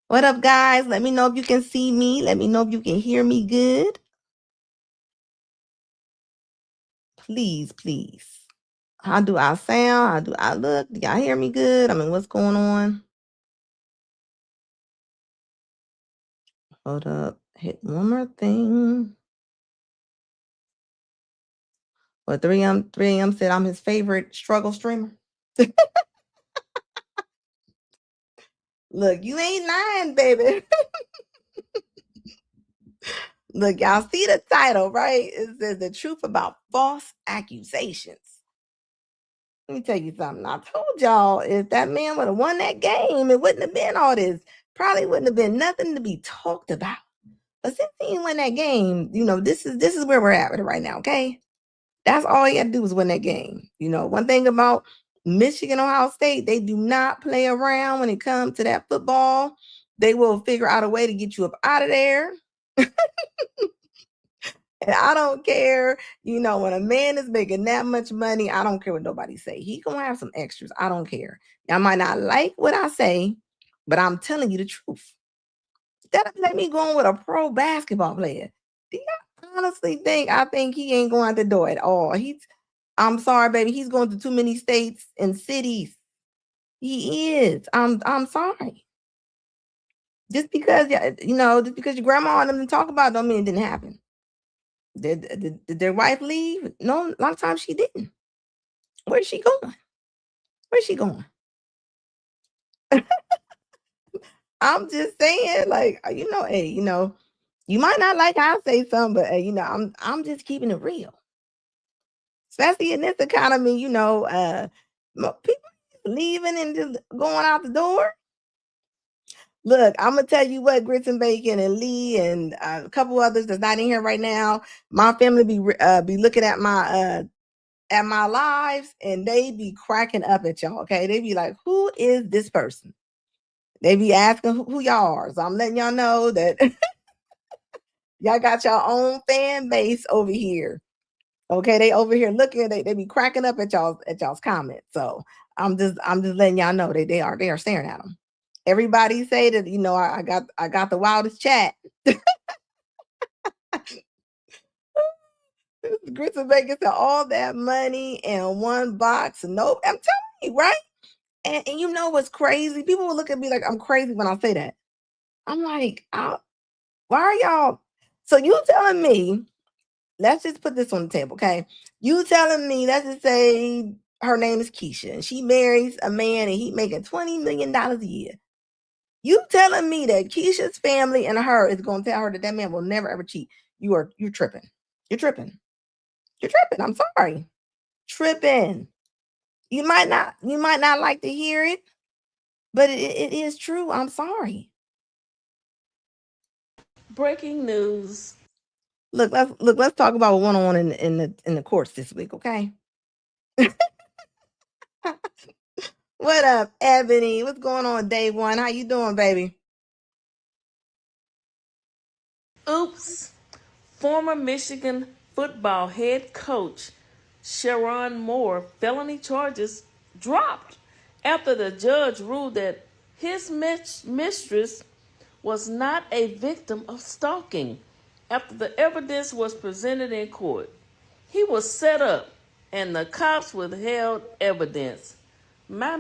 What up, guys? Let me know if you can see me. Let me know if you can hear me good. Please, please. How do I sound? How do I look? Do y'all hear me good? I mean, what's going on? Hold up. Hit one more thing. Well, 3M said I'm his favorite struggle streamer. Look, you ain't lying, baby. Look, y'all see the title, right? It says the truth about false accusations. Let me tell you something. I told y'all if that man would have won that game, it wouldn't have been all this. Probably wouldn't have been nothing to be talked about. But since he won that game, this is where we're at with it right now. Okay, that's all he had to do was win that game. One thing about Michigan, Ohio State, they do not play around when it comes to that football. They will figure out a way to get you up out of there. And I don't care, when a man is making that much money, I don't care what nobody say. He gonna have some extras. I don't care. Y'all might not like what I say, but I'm telling you the truth. That let me go on with a pro basketball player. Do you honestly I think he ain't going out the door at all? I'm sorry, baby. He's going to too many states and cities. He is. I'm sorry. Just because just because your grandma and them didn't talk about it don't mean it didn't happen. Did their wife leave? No, a lot of times she didn't. Where's she going? Where's she going? I'm just saying, like, hey, you might not like how I say something, but I'm just keeping it real. Especially in this economy, people leaving and just going out the door. Look, I'm gonna tell you what, Grits and Bacon and Lee and a couple others that's not in here right now. My family be looking at my lives and they be cracking up at y'all. Okay, they be like, "Who is this person?" They be asking who y'all are. So I'm letting y'all know that y'all got your own fan base over here. Okay, they over here looking. They be cracking up at y'all's comments. So I'm just letting y'all know they are staring at them. Everybody say that I got the wildest chat. Grits and Bacon said all that money in one box. Nope, I'm telling you, right? And you know what's crazy? People will look at me like I'm crazy when I say that. I'm like, why are y'all? So you telling me? Let's just put this on the table, okay? You telling me? Let's just say her name is Keisha, and she marries a man, and he making $20 million a year. You telling me that Keisha's family and her is going to tell her that man will never ever cheat? You're tripping. You're tripping. You're tripping. I'm sorry. Tripping. You might not like to hear it, but it is true. I'm sorry. Breaking news. Let's talk about what went on in the courts this week, okay? What up, Ebony? What's going on, day one? How you doing, baby? Oops. Former Michigan football head coach Chiron Moore felony charges dropped after the judge ruled that his mistress was not a victim of stalking after the evidence was presented in court. He was set up and the cops withheld evidence. My.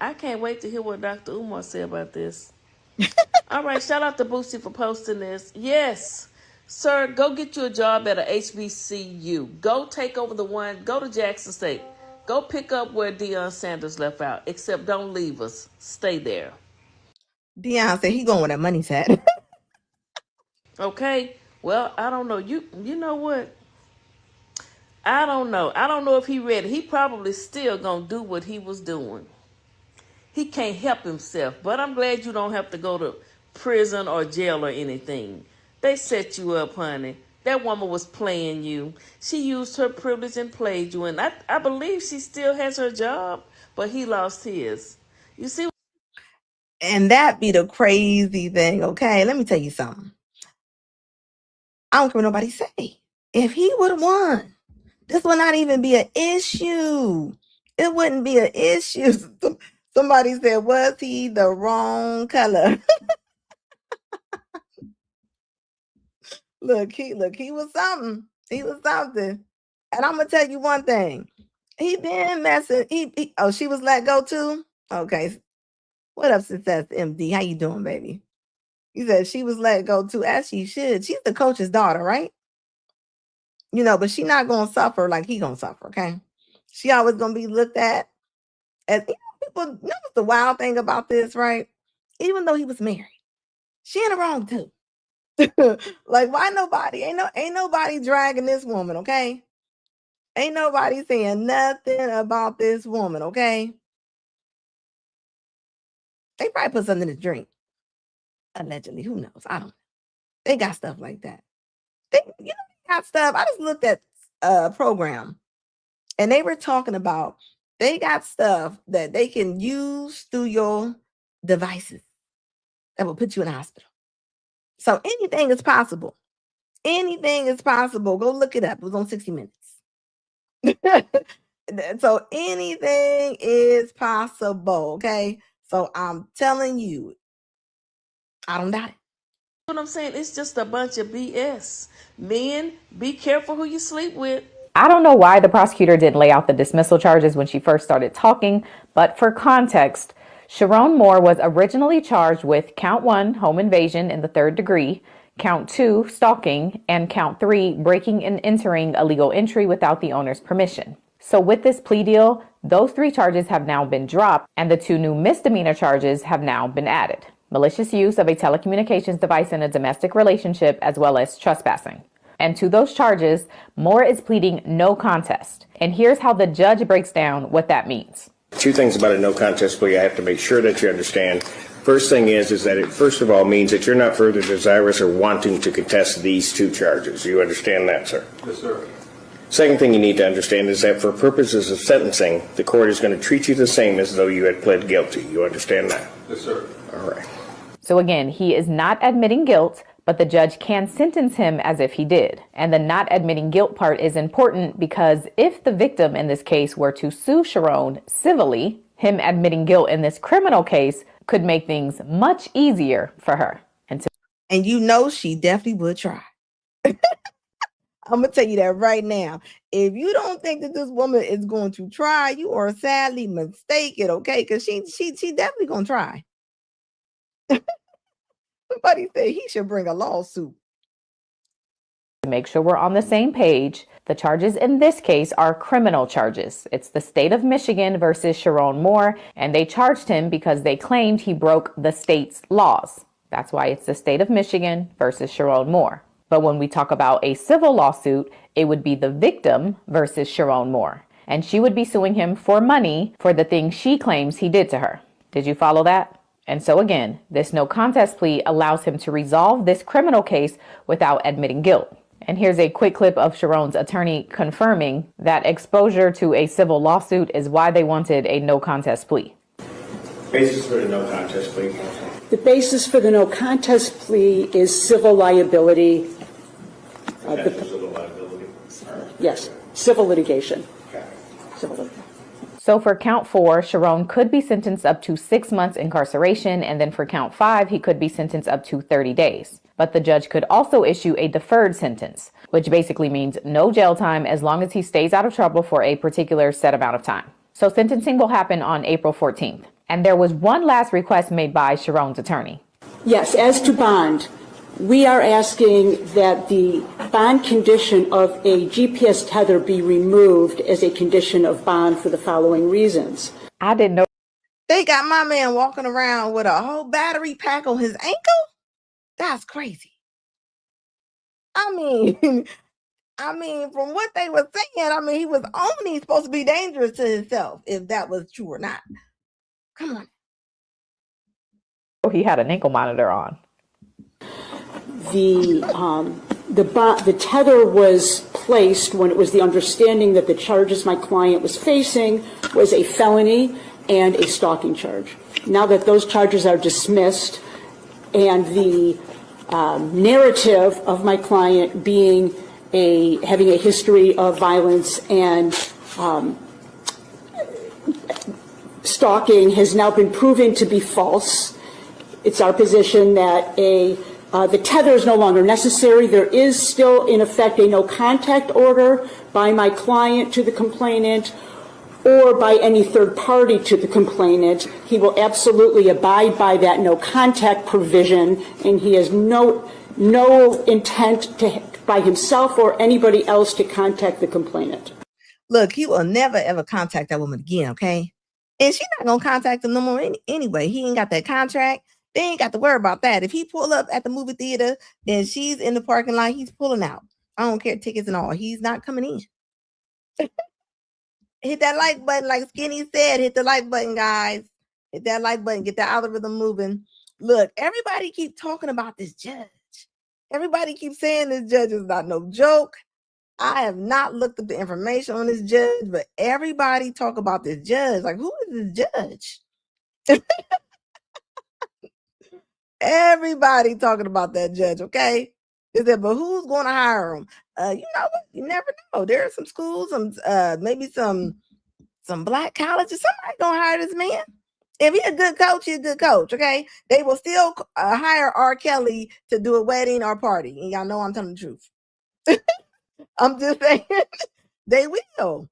I can't wait to hear what Dr. Umar said about this. All right, shout out to Boosie for posting this. Yes, sir, go get you a job at a HBCU. Go take over go to Jackson State. Go pick up where Deion Sanders left out, except don't leave us. Stay there. Deion said he going where that money's at. Okay? Well, I don't know. You know what? I don't know. I don't know if he ready. He probably still gonna do what he was doing. He can't help himself. But I'm glad you don't have to go to prison or jail or anything. They set you up, honey. That woman was playing you. She used her privilege and played you. And I believe she still has her job, but he lost his. You see? And that be the crazy thing, okay? Let me tell you something. I don't care what nobody say. If he would have won, this would not even be an issue. It wouldn't be an issue. Somebody said, was he the wrong color? Look, he was something. He was something. And I'm gonna tell you one thing. He been messing. Oh, she was let go too? Okay. What up, Success MD? How you doing, baby? He said she was let go too, as she should. She's the coach's daughter, right? But she not gonna suffer like he gonna suffer, okay? She always gonna be looked at as people know what's the wild thing about this, right? Even though he was married, she in the wrong too. Like, why nobody? Ain't nobody dragging this woman, okay? Ain't nobody saying nothing about this woman, okay? They probably put something in his drink. Allegedly. Who knows? I don't know. They got stuff like that. They got stuff. I just looked at a program and they were talking about they got stuff that they can use through your devices that will put you in the hospital. So anything is possible. Anything is possible. Go look it up. It was on 60 Minutes. So anything is possible. Okay. So I'm telling you, I don't doubt it. What I'm saying, it's just a bunch of BS. Men, be careful who you sleep with. I don't know why the prosecutor didn't lay out the dismissal charges when she first started talking, but for context, Chiron Moore was originally charged with count 1, home invasion in the 3rd degree, count 2, stalking, and count 3, breaking and entering a legal entry without the owner's permission. So with this plea deal, those 3 charges have now been dropped, and the 2 new misdemeanor charges have now been added: malicious use of a telecommunications device in a domestic relationship, as well as trespassing. And to those charges, Moore is pleading no contest. And here's how the judge breaks down what that means. 2 things about a no contest plea I have to make sure that you understand. First thing is that it first of all means that you're not further desirous or wanting to contest these 2 charges. You understand that, sir? Yes, sir. Second thing you need to understand is that for purposes of sentencing, the court is going to treat you the same as though you had pled guilty. You understand that? Yes, sir. All right. So again, he is not admitting guilt, but the judge can sentence him as if he did. And the not admitting guilt part is important because if the victim in this case were to sue Chiron civilly, him admitting guilt in this criminal case could make things much easier for her. And she definitely would try. I'm going to tell you that right now. If you don't think that this woman is going to try, you are sadly mistaken, okay? Because she definitely going to try. Somebody said he should bring a lawsuit. To make sure we're on the same page, the charges in this case are criminal charges. It's the state of Michigan versus Chiron Moore, and they charged him because they claimed he broke the state's laws. That's why it's the state of Michigan versus Chiron Moore. But when we talk about a civil lawsuit, it would be the victim versus Chiron Moore, and she would be suing him for money for the thing she claims he did to her. Did you follow that? And so again, this no contest plea allows him to resolve this criminal case without admitting guilt. And here's a quick clip of Chiron's attorney confirming that exposure to a civil lawsuit is why they wanted a no contest plea. Basis for the no contest plea. The basis for the no contest plea is civil liability. Civil liability. Yes, civil litigation. Okay. Civil litigation. So for count 4, Chiron could be sentenced up to 6 months incarceration, and then for count 5, he could be sentenced up to 30 days. But the judge could also issue a deferred sentence, which basically means no jail time as long as he stays out of trouble for a particular set amount of time. So sentencing will happen on April 14th. And there was one last request made by Chiron's attorney. Yes, as to bond, we are asking that the bond condition of a GPS tether be removed as a condition of bond for the following reasons. I didn't know They got my man walking around with a whole battery pack on his ankle? That's crazy. I mean, from what they were saying, he was only supposed to be dangerous to himself, if that was true or not. Come on. he had an ankle monitor on. The tether was placed when it was the understanding that the charges my client was facing was a felony and a stalking charge. Now that those charges are dismissed and the narrative of my client being having a history of violence and stalking has now been proven to be false. It's our position that the tether is no longer necessary. There is still, in effect, a no contact order by my client to the complainant or by any third party to the complainant. He will absolutely abide by that no contact provision, and he has no intent to, by himself or anybody else, to contact the complainant. Look, he will never ever contact that woman again, okay? And she's not gonna contact him no more anyway. He ain't got that contract. They ain't got to worry about that. If he pull up at the movie theater and she's in the parking lot, he's pulling out. I don't care, tickets and all. He's not coming in. Hit that like button, like Skinny said. Hit the like button, guys. Hit that like button. Get the algorithm moving. Look, everybody keep talking about this judge. Everybody keeps saying this judge is not no joke. I have not looked up the information on this judge, but everybody talk about this judge. Like, who is this judge? Everybody talking about that judge, okay? Is that, but who's going to hire him? You know what? You never know. There are some schools, maybe some black colleges. Somebody gonna hire this man. If he's a good coach, he's a good coach, okay? They will still hire R. Kelly to do a wedding or party, and y'all know I'm telling the truth. I'm just saying, they will.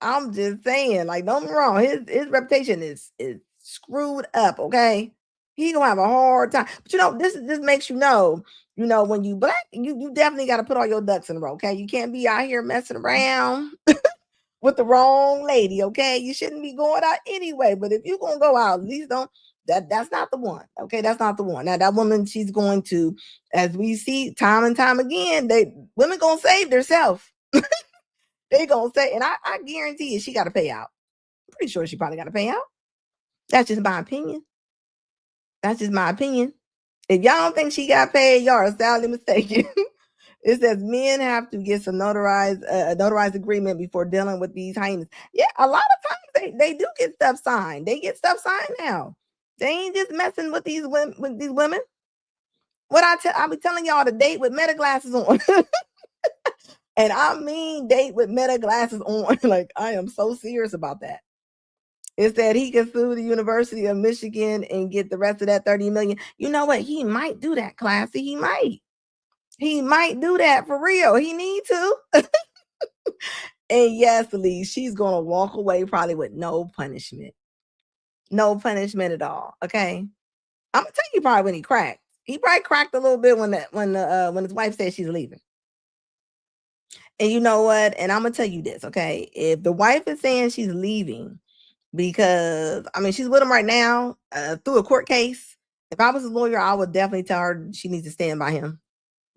I'm just saying, like, don't be wrong. His reputation is screwed up, okay? He gonna have a hard time. But you know, this makes you know, when you black, you definitely got to put all your ducks in a row, okay? You can't be out here messing around with the wrong lady, okay? You shouldn't be going out anyway. But if you're gonna go out, at least don't. That's not the one, okay? That's not the one. Now that woman, she's going to, as we see time and time again, women gonna save themselves. They gonna say, and I guarantee you, she got to pay out. I'm pretty sure she probably got to pay out. That's just my opinion. If y'all don't think she got paid, y'all are sadly mistaken. It says men have to get some notarized agreement before dealing with these hyenas. Yeah, a lot of times they do get stuff signed. They get stuff signed now. They ain't just messing with these women. What I be telling y'all to date with meta glasses on. And I mean date with meta glasses on. Like, I am so serious about that. It said he can sue the University of Michigan and get the rest of that $30 million. You know what? He might do that, Classy. He might do that for real. He need to. And yes, Lee, she's gonna walk away probably with no punishment. No punishment at all. Okay. I'm gonna tell you probably when he cracked. He probably cracked a little bit when his wife said she's leaving. And you know what? And I'm gonna tell you this, okay? If the wife is saying she's leaving because, I mean, she's with him right now through a court case. If I was a lawyer, I would definitely tell her she needs to stand by him.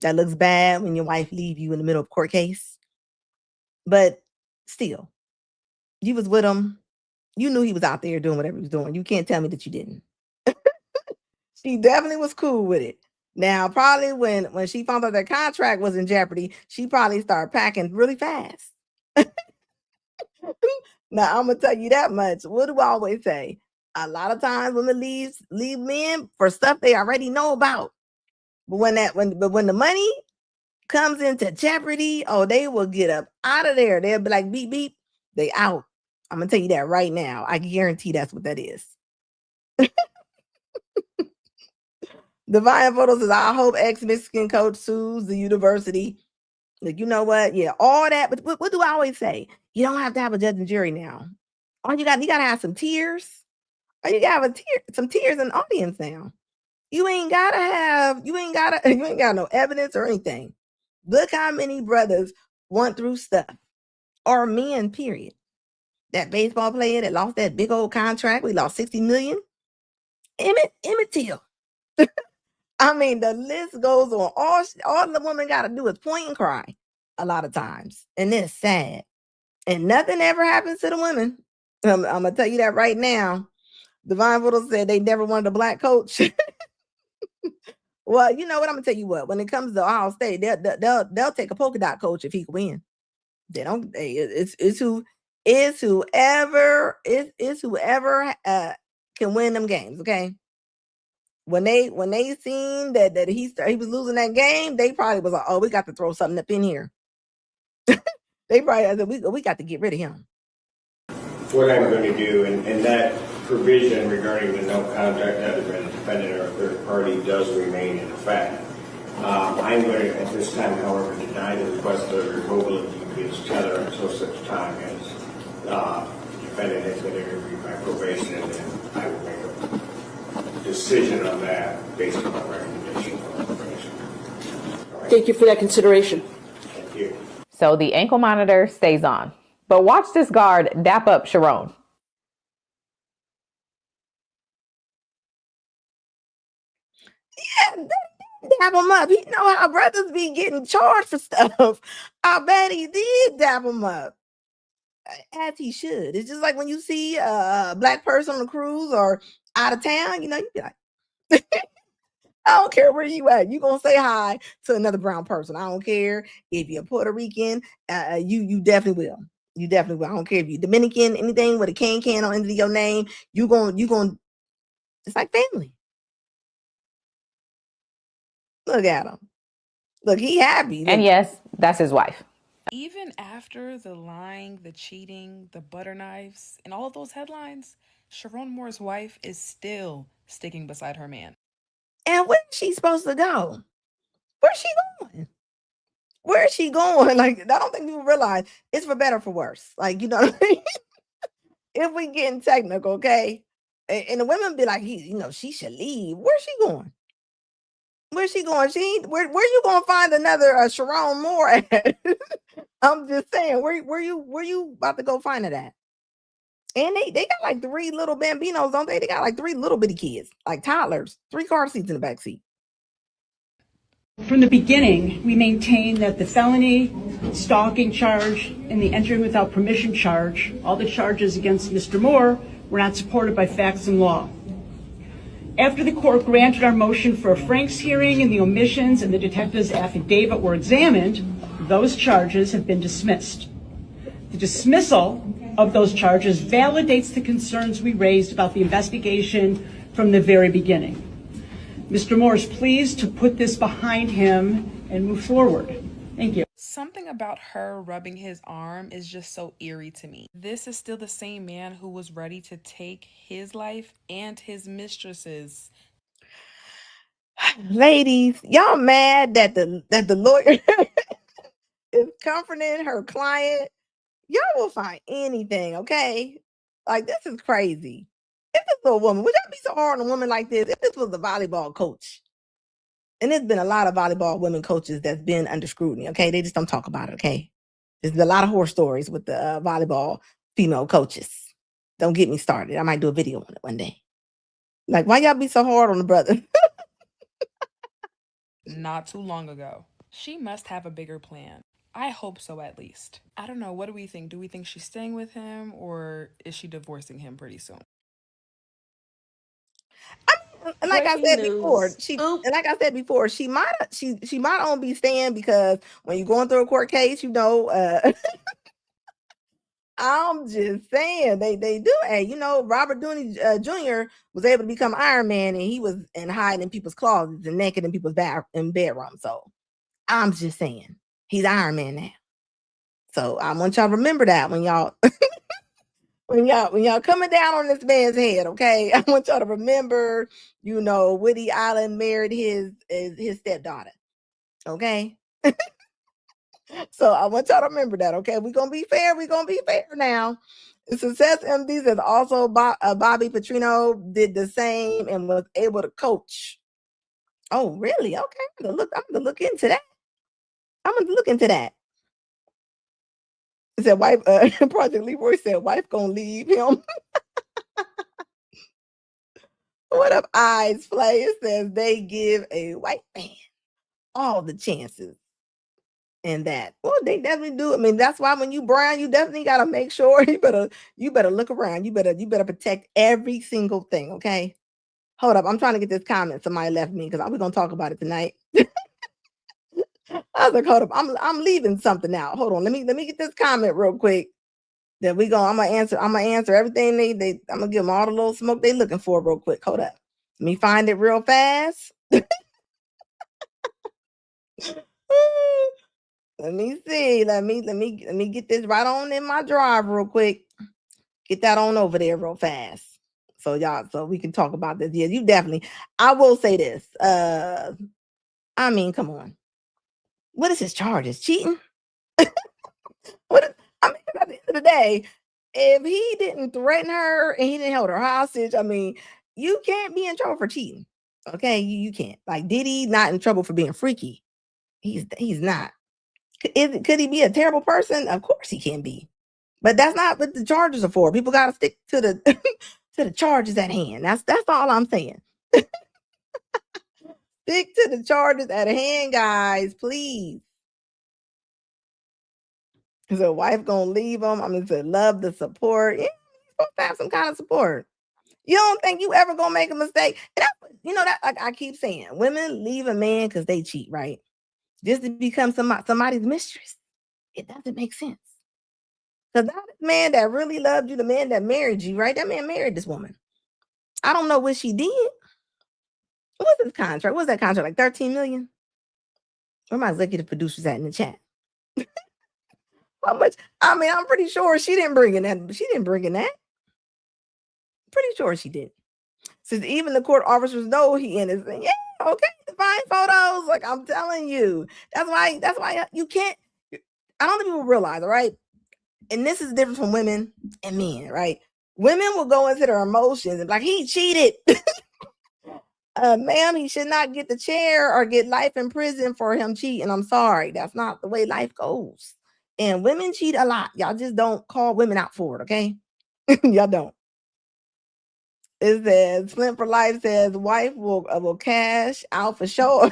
That looks bad when your wife leave you in the middle of a court case. But still, you was with him. You knew he was out there doing whatever he was doing. You can't tell me that you didn't. She definitely was cool with it. Now, probably when she found out their contract was in jeopardy, she probably started packing really fast. Now, I'm going to tell you that much. What do I always say? A lot of times women leave men for stuff they already know about. But when the money comes into jeopardy, oh, they will get up out of there. They'll be like, beep, beep, they out. I'm going to tell you that right now. I guarantee that's what that is. Divine Photo says, I hope ex-Mexican coach sues the university. Like, you know what? Yeah, all that. But what do I always say? You don't have to have a judge and jury now. You got to have some tears. Or you got to have some tears in the audience now. You ain't got no evidence or anything. Look how many brothers went through stuff. Or men, period. That baseball player that lost that big old contract. We lost $60 million. Emmett Till. I mean, the list goes on. All the woman got to do is point and cry a lot of times. And it's sad. And nothing ever happens to the women. I'm going to tell you that right now. Divine Voodoo said they never wanted a black coach. Well, you know what? I'm going to tell you what. When it comes to Ohio State, they'll take a polka dot coach if he can win. They don't. It's whoever can win them games, okay? When they seen that he was losing that game, they probably was like, oh, we got to throw something up in here. They probably said, we got to get rid of him. what I'm going to do, and that provision regarding the no contact other than a defendant or a third party does remain in effect. I'm going to, at this time, however, deny the request of the removal of the UPS tether until such time as the defendant has been interviewed by probation, and then I will make a decision on that based on my recommendation from probation. All right. Thank you for that consideration. Thank you. So the ankle monitor stays on. But watch this guard dap up Chiron. Yeah, dap him up. You know how brothers be getting charged for stuff. I bet he did dap him up. As he should. It's just like when you see a black person on a cruise or out of town, you know, you be like, I don't care where you at. You gonna say hi to another brown person. I don't care if you're Puerto Rican. You definitely will. You definitely will. I don't care if you're Dominican, anything with a can on the end of your name. You gonna. It's like family. Look at him. Look, he happy. And yes, that's his wife. Even after the lying, the cheating, the butter knives, and all of those headlines, Chiron Moore's wife is still sticking beside her man. And where's she supposed to go? Where's she going? Where is she going? Like, I don't think people realize it's for better or for worse. Like, you know what I mean? If we getting technical, okay? And the women be like, she should leave. Where's she going? Where's she going? Where you gonna find another Chiron Moore at? I'm just saying, where you about to go find it at? And they got like 3 little bambinos, don't they? They got like 3 little bitty kids, like toddlers, 3 car seats in the back seat. From the beginning, we maintain that the felony, stalking charge, and the entering without permission charge, all the charges against Mr. Moore, were not supported by facts and law. After the court granted our motion for a Franks hearing and the omissions and the detective's affidavit were examined, those charges have been dismissed. The dismissal of those charges validates the concerns we raised about the investigation from the very beginning. Mr. Moore is pleased to put this behind him and move forward. Thank you. Something about her rubbing his arm is just so eerie to me. This is still the same man who was ready to take his life and his mistress's. Ladies, y'all mad that the lawyer is comforting her client? Y'all will find anything, okay? Like, this is crazy. If this was a woman, would y'all be so hard on a woman like this? If this was a volleyball coach, and there's been a lot of volleyball women coaches that's been under scrutiny, okay? They just don't talk about it, okay? There's a lot of horror stories with the volleyball female coaches. Don't get me started. I might do a video on it one day. Like, why y'all be so hard on the brother? Not too long ago. She must have a bigger plan. I hope so, at least. I don't know. What do we think? Do we think she's staying with him, or is she divorcing him pretty soon? Like I said before, she might only be staying because when you're going through a court case, I'm just saying they do. And Robert Downey Jr. was able to become Iron Man, and he was hiding in people's closets and naked in people's bedrooms. So I'm just saying he's Iron Man now. So I want y'all to remember that when y'all when y'all coming down on this man's head, okay? I want y'all to remember, Woody Allen married his stepdaughter, okay? So I want y'all to remember that, okay? We're gonna be fair. We're gonna be fair now. The Success MD says also Bobby Petrino did the same and was able to coach. Oh, really? Okay, I'm gonna look into that. It said wife. Project Leroy said wife gonna leave him. What up, Eyes Play? It says they give a white man all the chances. And that, well, they definitely do. I mean, that's why when you brown, you definitely gotta make sure you better look around. You better protect every single thing. Okay. Hold up, I'm trying to get this comment somebody left me because we're gonna talk about it tonight. I was like, hold up, I'm leaving something out. Hold on, let me get this comment real quick. Then I'm gonna answer everything they I'm gonna give them all the little smoke they looking for real quick. Hold up, let me find it real fast. Let me see. Let me get this right on in my drive real quick. Get that on over there real fast. So y'all, so we can talk about this. Yeah, you definitely. I will say this. I mean, come on. What is his charges? Cheating? I mean, at the end of the day, if he didn't threaten her and he didn't hold her hostage, I mean, you can't be in trouble for cheating. Okay, you can't. Like Diddy not in trouble for being freaky. He's not. Could he be a terrible person? Of course he can be. But that's not what the charges are for. People got to stick to the to the charges at hand. That's all I'm saying. Stick to the charges at hand, guys, please. Is a wife gonna leave him? I mean, to love the support. Yeah, you're supposed to have some kind of support. You don't think you ever gonna make a mistake? And that's, that like I keep saying, women leave a man because they cheat, right? Just to become somebody's mistress. It doesn't make sense. Because that man that really loved you, the man that married you, right? That man married this woman. I don't know what she did. What's his contract? What's that contract? Like 13 million? Where my executive producers at in the chat? How much? I mean, I'm pretty sure she didn't bring in that. She didn't bring in that. Pretty sure she did. Since even the court officers know he innocent. Yeah, okay, fine photos. Like I'm telling you. That's why you can't. I don't think people realize, all right? And this is different from women and men, right? Women will go into their emotions and like, he cheated. Ma'am, he should not get the chair or get life in prison for him cheating. I'm sorry. That's not the way life goes. And women cheat a lot. Y'all just don't call women out for it, okay? Y'all don't. It says, Flint for Life says, wife will cash out for sure.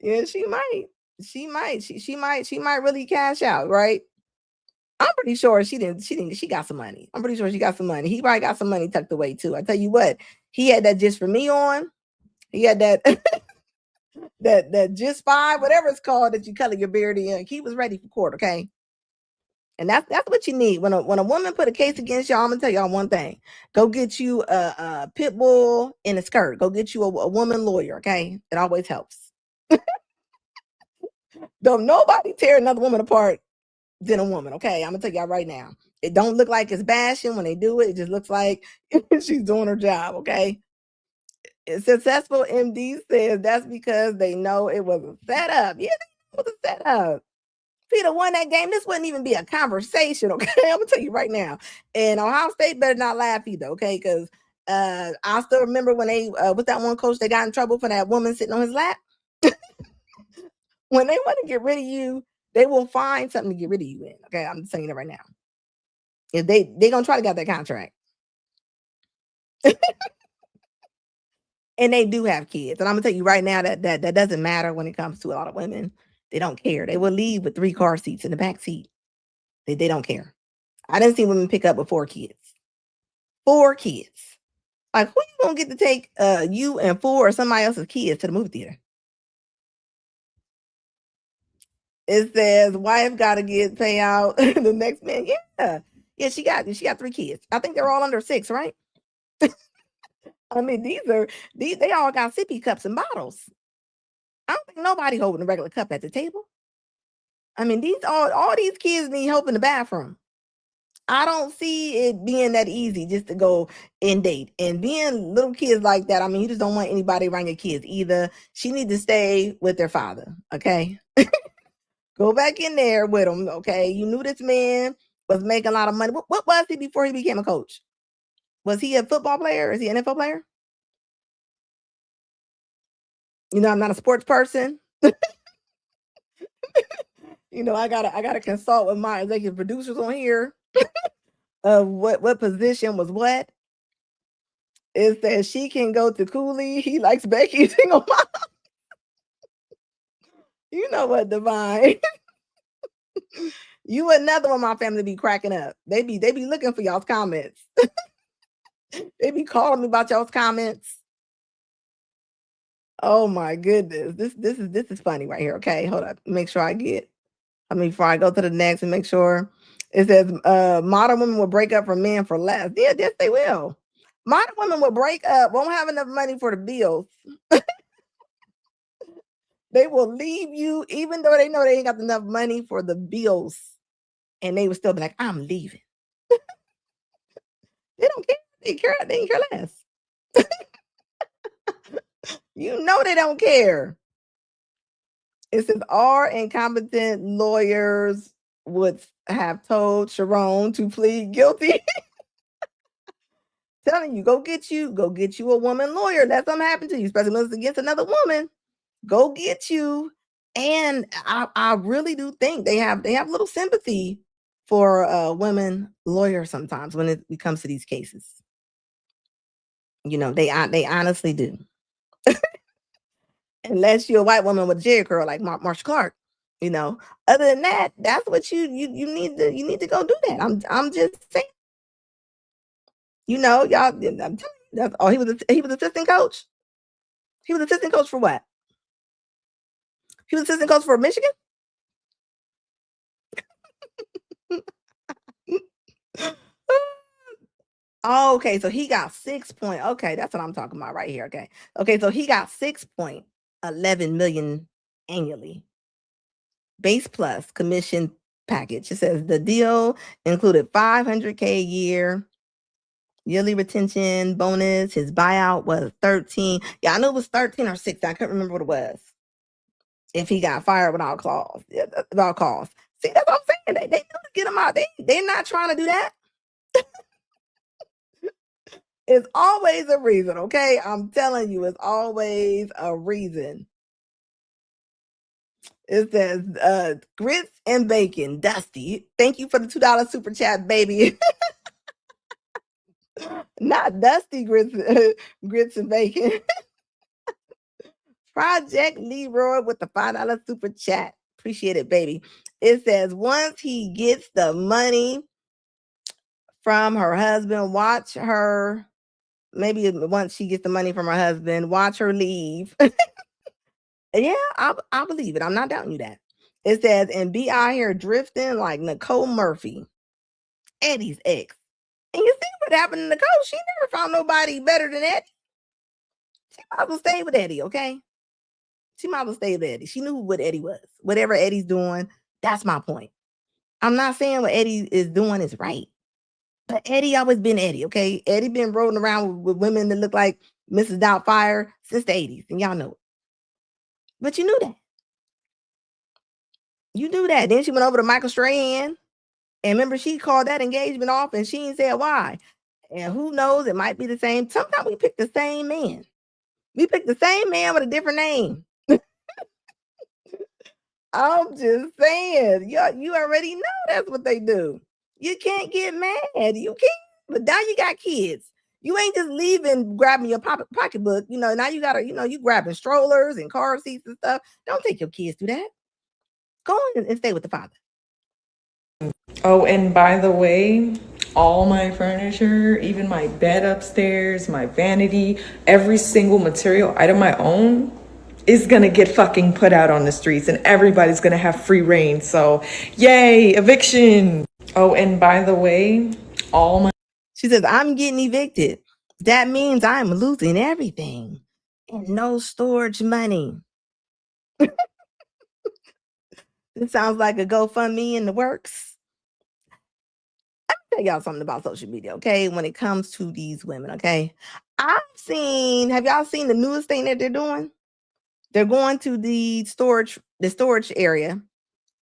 Yeah, she might. She might really cash out, right? I'm pretty sure she got some money. I'm pretty sure she got some money. He probably got some money tucked away too. I tell you what, he had that Just For Me on. He had that that Just 5, whatever it's called that you color your beard in. He was ready for court, okay? And that's what you need. When a woman put a case against y'all, I'm gonna tell y'all one thing. Go get you a pit bull in a skirt. Go get you a woman lawyer, okay? It always helps. Don't nobody tear another woman apart than a woman, okay? I'm gonna tell y'all right now. It don't look like it's bashing when they do it. It just looks like she's doing her job, okay? A successful MD says that's because they know it was a setup. Yeah, they know it was a setup. If he'd have won that game, this wouldn't even be a conversation, okay? I'm gonna tell you right now. And Ohio State better not laugh either, okay? Because I still remember when they with that one coach, they got in trouble for that woman sitting on his lap. When they want to get rid of you, they will find something to get rid of you in. Okay, I'm just saying it right now. If they gonna try to get that contract. And they do have kids. And I'm gonna tell you right now that doesn't matter when it comes to a lot of women. They don't care. They will leave with 3 car seats in the back seat. They don't care. I didn't see women pick up with 4 kids. 4 kids. Like, who you gonna get to take you and 4 or somebody else's kids to the movie theater? It says wife gotta get payout. The next man, yeah. Yeah, she got 3 kids. I think they're all under 6, right? I mean, they all got sippy cups and bottles. I don't think nobody holding a regular cup at the table. I mean, all these kids need help in the bathroom. I don't see it being that easy just to go and date. And being little kids like that, I mean, you just don't want anybody around your kids either. She needs to stay with their father, okay? Go back in there with him, okay? You knew this man was making a lot of money. What was he before he became a coach? Was he a football player? Is he an NFL player? I'm not a sports person. I gotta consult with my executive producers on here of what position was what. It says she can go to Cooley. He likes Becky. Single mom. You know what, Divine? You another one. My family be cracking up. They be looking for y'all's comments. They be calling me about y'all's comments. Oh my goodness, this is funny right here. Okay, hold up. Make sure I get. Before I go to the next and make sure it says modern women will break up for men for less. Yeah, yes, they will. Modern women will break up, won't have enough money for the bills. They will leave you even though they know they ain't got enough money for the bills. and they would still be like, I'm leaving. They don't care. They care less. You know they don't care. It says our incompetent lawyers would have told Chiron to plead guilty. Telling you, go get you a woman lawyer. Let something happen to you, especially when it's against another woman. Go get you. And I really do think they have little sympathy for women lawyers sometimes when it comes to these cases. You know, they honestly do. Unless you're a white woman with a Jerry curl like Marsha Clark, you know. Other than that, that's what you need to go do that. I'm just saying. You know, y'all. I'm telling you, that's he was assistant coach. He was assistant coach for what? He was assistant coach for Michigan. Oh, okay, so he got 6 point. Okay, that's what I'm talking about right here. Okay, so he got 6.11 million annually. Base plus commission package. It says the deal included $500K a year, yearly retention bonus. His buyout was 13. Yeah, I know it was 13 or 6. I couldn't remember what it was. If he got fired without cause. See, that's what I'm saying. They knew to get him out. They're not trying to do that. It's always a reason, okay? I'm telling you, it's always a reason. It says grits and bacon, Dusty. Thank you for the $2 super chat, baby. Not Dusty grits and bacon. Project Leroy with the $5 super chat. Appreciate it, baby. It says once he gets the money from her husband, watch her. Maybe once she gets the money from her husband, watch her leave. Yeah, I believe it. I'm not doubting you that. It says, and be out here drifting like Nicole Murphy, Eddie's ex. And you see what happened to Nicole? She never found nobody better than Eddie. She might as well stay with Eddie, okay? She might as well stay with Eddie. She knew what Eddie was. Whatever Eddie's doing, that's my point. I'm not saying what Eddie is doing is right. But Eddie always been Eddie, okay? Eddie been rolling around with women that look like Mrs. Doubtfire since the 80s, and y'all know it. But you knew that. You knew that. Then she went over to Michael Strahan, and remember she called that engagement off, and she ain't said why. And who knows? It might be the same. Sometimes we pick the same man. We pick the same man with a different name. I'm just saying. You already know that's what they do. You can't get mad. You can't. But now you got kids. You ain't just leaving, grabbing your pocketbook. You know, now you got to, you grabbing strollers and car seats and stuff. Don't take your kids to that. Go on and stay with the father. Oh, and by the way, all my furniture, even my bed upstairs, my vanity, every single material item I own is gonna get fucking put out on the streets and everybody's gonna have free reign. So, yay, eviction. Oh, and by the way, She says, I'm getting evicted. That means I'm losing everything and no storage money. This sounds like a GoFundMe in the works. Let me tell y'all something about social media, okay? When it comes to these women, okay? Have y'all seen the newest thing that they're doing? They're going to the storage area,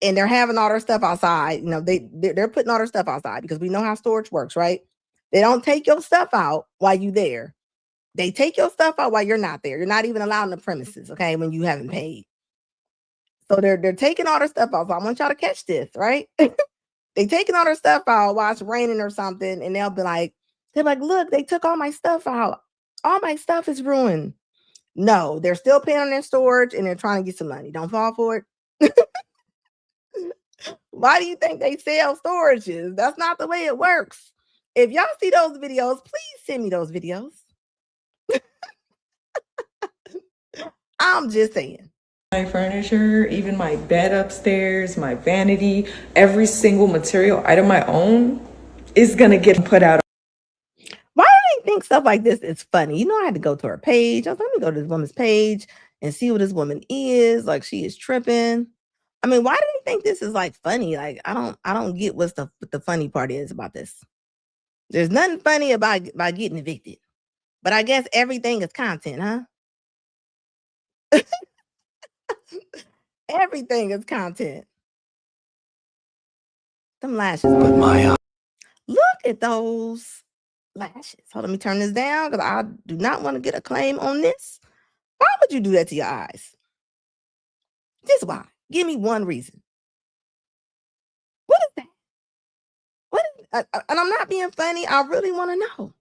and they're having all their stuff outside. You know, they're putting all their stuff outside because we know how storage works, right? They don't take your stuff out while you're there. They take your stuff out while you're not there. You're not even allowed in the premises, okay, when you haven't paid. So they're taking all their stuff out. So I want y'all to catch this, right? They taking all their stuff out while it's raining or something, and they're like, look, they took all my stuff out. All my stuff is ruined. No, they're still paying on their storage and they're trying to get some money. Don't fall for it. Why do you think they sell storages? That's not the way it works. If y'all see those videos, please send me those videos. I'm just saying. my furniture, even my bed upstairs, my vanity, every single material item I own is gonna get put out. Why do they think stuff like this is funny? You know, I had to go to her page. I was like, let me go to this woman's page and see what this woman is. Like, she is tripping. I mean, why do they think this is like funny? Like, I don't get what the funny part is about this. There's nothing funny about getting evicted, but I guess everything is content, huh? Everything is content. Them lashes. But look at those lashes. Hold on, let me turn this down because I do not want to get a claim on this. Why would you do that to your eyes? Just why? Give me one reason. What is that? And I'm not being funny. I really want to know.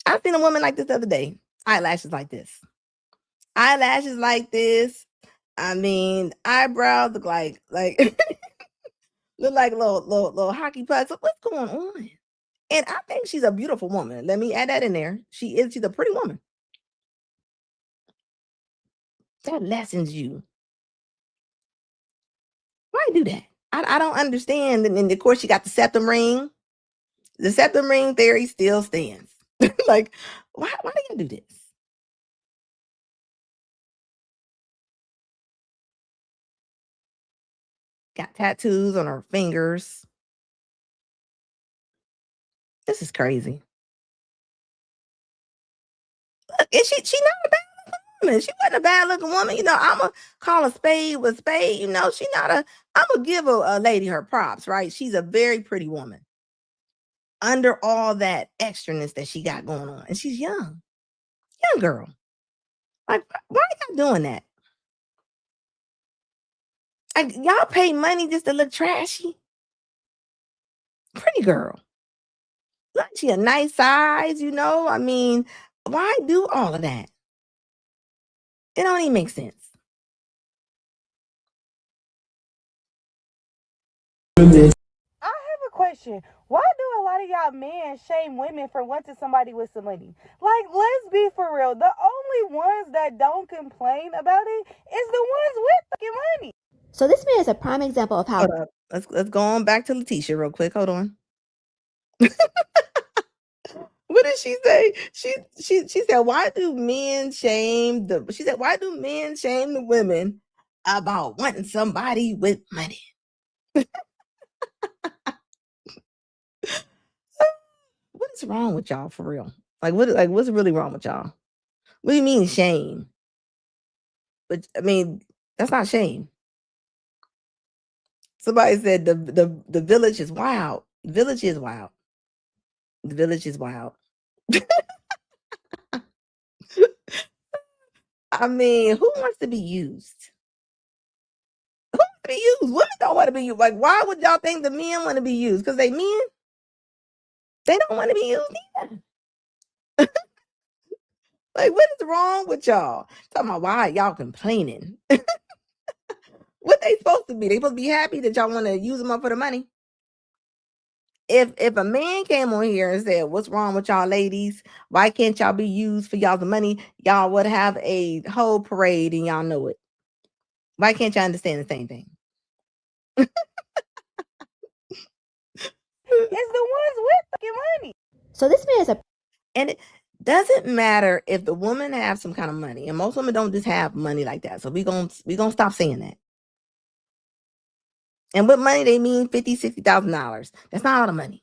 I've seen a woman like this the other day. Eyelashes like this. Eyelashes like this. I mean, eyebrows look like look like little hockey pucks. What's going on? And I think she's a beautiful woman. Let me add that in there. She's a pretty woman. That lessens you. Why do that? I don't understand. And of course, she got the septum ring. The septum ring theory still stands. Like, why do you do this? Got tattoos on her fingers. This is crazy. Look, and she not a bad looking woman. She wasn't a bad looking woman. You know, I'ma call a spade with spade. You know, I'ma give a lady her props, right? She's a very pretty woman. Under all that extraness that she got going on. And she's young girl. Like, why are y'all doing that? Like, y'all pay money just to look trashy. Pretty girl. Look, she a nice size, you know. I mean, why do all of that? It don't even make sense. I have a question. Why do a lot of y'all men shame women for wanting somebody with some money? Like, let's be for real. The only ones that don't complain about it is the ones with fucking money. So this man is a prime example of how. Hold up. Let's go on back to Letitia real quick. Hold on. What did she say? She said, why do men shame the women about wanting somebody with money? What is wrong with y'all for real? What's really wrong with y'all? What do you mean shame? But I mean, that's not shame. Somebody said the village is wild. The village is wild. The village is wild. I mean, who wants to be used? Who wants to be used? Women don't want to be used. Like, why would y'all think the men want to be used? Because they men? They don't want to be used either. Like, what is wrong with y'all? Talking about why y'all complaining. What they supposed to be? They supposed to be happy that y'all want to use them up for the money. If a man came on here and said, what's wrong with y'all ladies? Why can't y'all be used for y'all's money? Y'all would have a whole parade and y'all know it. Why can't y'all understand the same thing? It's the ones with fucking money. So this man is a. And it doesn't matter if the woman have some kind of money. And most women don't just have money like that. So we gonna stop saying that. And with money, they mean $50,000, $60,000. That's not a lot of money.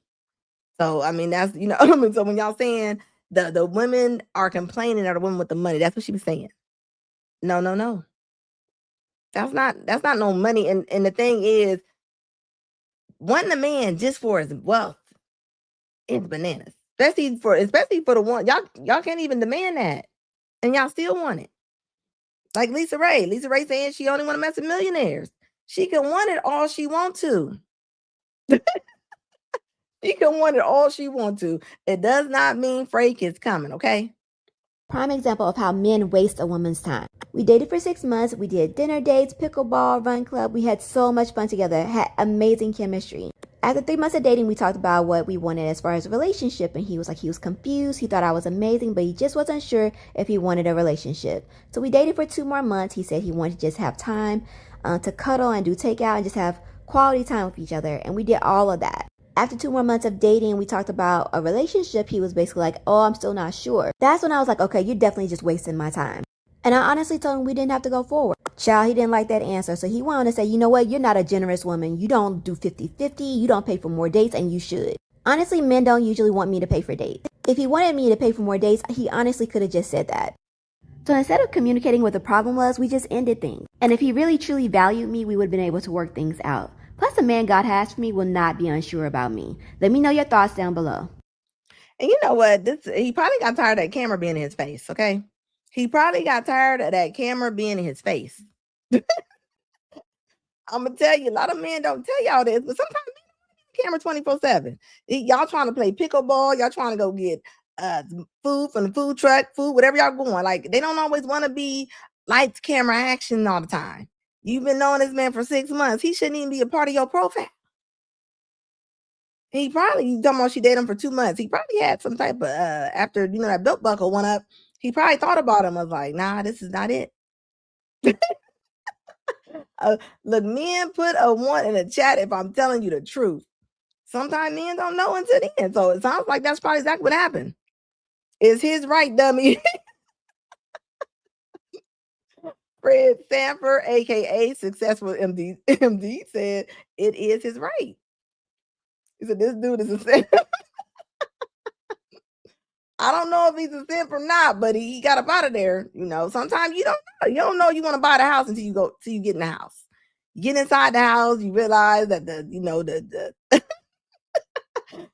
So, I mean, that's, you know, I mean, so when y'all saying the women are complaining are the women with the money, that's what she was saying. No. That's not no money. And the thing is, wanting a man just for his wealth is bananas. Especially for the one, y'all can't even demand that. And y'all still want it. Like Lisa Ray. Lisa Ray saying she only want to mess with millionaires. She can want it all she want to. She can want it all she want to. It does not mean Frank is coming, okay? Prime example of how men waste a woman's time. We dated for 6 months. We did dinner dates, pickleball, run club. We had so much fun together. Had amazing chemistry. After 3 months of dating, we talked about what we wanted as far as a relationship. And he was confused. He thought I was amazing, but he just wasn't sure if he wanted a relationship. So we dated for 2 more months. He said he wanted to just have time to cuddle and do takeout and just have quality time with each other. And we did all of that. After 2 more months of dating, we talked about a relationship. He was basically like, oh, I'm still not sure. That's when I was like, okay, you're definitely just wasting my time. And I honestly told him we didn't have to go forward. Child, he didn't like that answer. So he wanted to say, you know what? You're not a generous woman. You don't do 50-50. You don't pay for more dates, and you should. Honestly, men don't usually want me to pay for dates. If he wanted me to pay for more dates, he honestly could have just said that. So instead of communicating what the problem was, we just ended things. And if he really truly valued me, we would have been able to work things out. Plus, the man God has for me will not be unsure about me. Let me know your thoughts down below. And you know what? He probably got tired of that camera being in his face, okay? He probably got tired of that camera being in his face. I'm going to tell you, a lot of men don't tell y'all this, but sometimes camera 24/7. Y'all trying to play pickleball, y'all trying to go get food from the food truck, food, whatever y'all going. Like, they don't always want to be lights, camera, action all the time. You've been knowing this man for 6 months. He shouldn't even be a part of your profile. He probably, you talking about she dated him for 2 months. He probably had some type of after that belt buckle went up. He probably thought about him. Was like, nah, this is not it. Look, men, put a 1 in the chat if I'm telling you the truth. Sometimes men don't know until the end. So it sounds like that's probably exactly what happened. It's his right, dummy. Fred Sanford, aka Successful MD, said it is his right. He said this dude is a simp. I don't know if he's a simp or not, but he got up out of there. Sometimes you don't know. You don't know you want to buy the house until you get in the house. You get inside the house, you realize that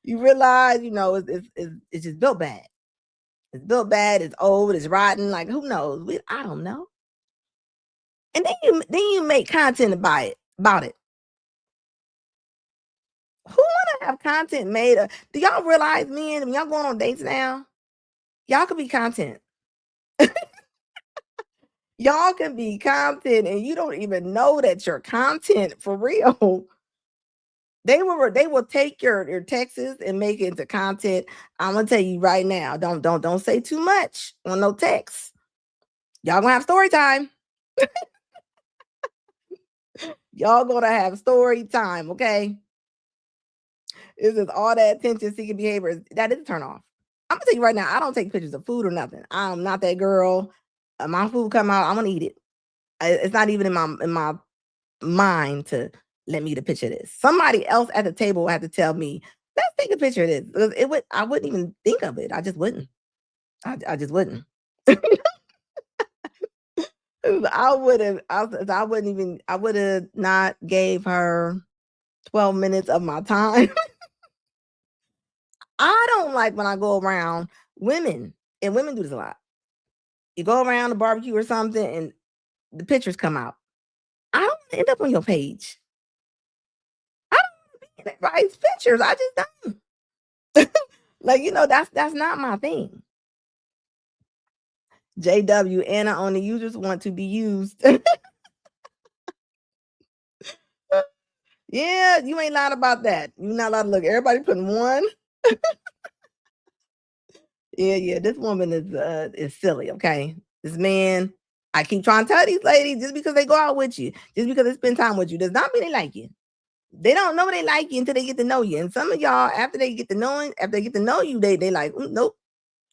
you realize, it's just built bad. It's built bad, it's old, it's rotten. Like, who knows? I don't know. And then you make content about it. Who want to have content made? Do y'all realize, men, when y'all going on dates now, y'all could be content. Y'all can be content, and you don't even know that you're content for real. They will take your texts and make it into content. I'm gonna tell you right now, don't say too much on no text. Y'all gonna have story time. Y'all gonna have story time, okay? It's just all that attention-seeking behavior. That is a turn off. I'm gonna tell you right now, I don't take pictures of food or nothing. I'm not that girl. My food come out, I'm gonna eat it. It's not even in my mind to let me get a picture of this. Somebody else at the table will have to tell me, let's take a picture of this. Because I wouldn't even think of it. I just wouldn't. I just wouldn't. I would have not gave her 12 minutes of my time. I don't like when I go around women, and women do this a lot. You go around the barbecue or something and the pictures come out. I don't want to end up on your page. I don't want to be in everybody's pictures. I just don't. That's not my thing. JW, Anna, only users want to be used. Yeah, you ain't lying about that. You're not allowed to look. Everybody putting 1. Yeah. This woman is silly, okay? This man, I keep trying to tell these ladies, just because they go out with you, just because they spend time with you, does not mean they like you. They don't know they like you until they get to know you. And some of y'all, after they get to know you, they like, nope,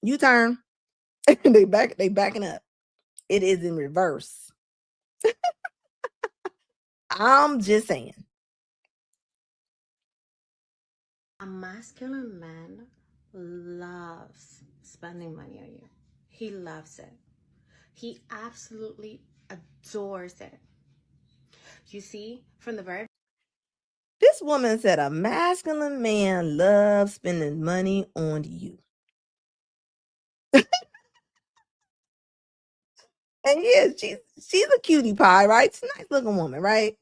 you turn. they backing up. It is in reverse. I'm just saying. A masculine man loves spending money on you. He loves it. He absolutely adores it. You see, from the very This woman said a masculine man loves spending money on you. And yeah, she's a cutie pie, right? She's a nice looking woman, right?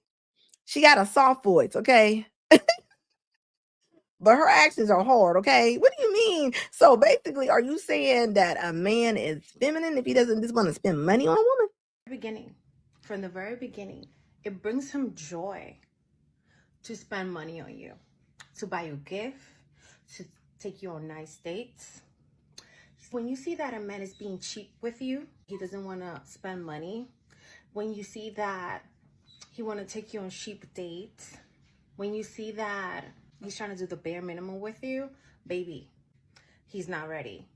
She got a soft voice, okay? But her actions are hard, okay? What do you mean? So basically, are you saying that a man is feminine if he doesn't just want to spend money on a woman? From the very beginning, it brings him joy to spend money on you, to buy you a gift, to take you on nice dates. When you see that a man is being cheap with you, he doesn't want to spend money. When you see that he want to take you on cheap dates, when you see that he's trying to do the bare minimum with you, baby, he's not ready.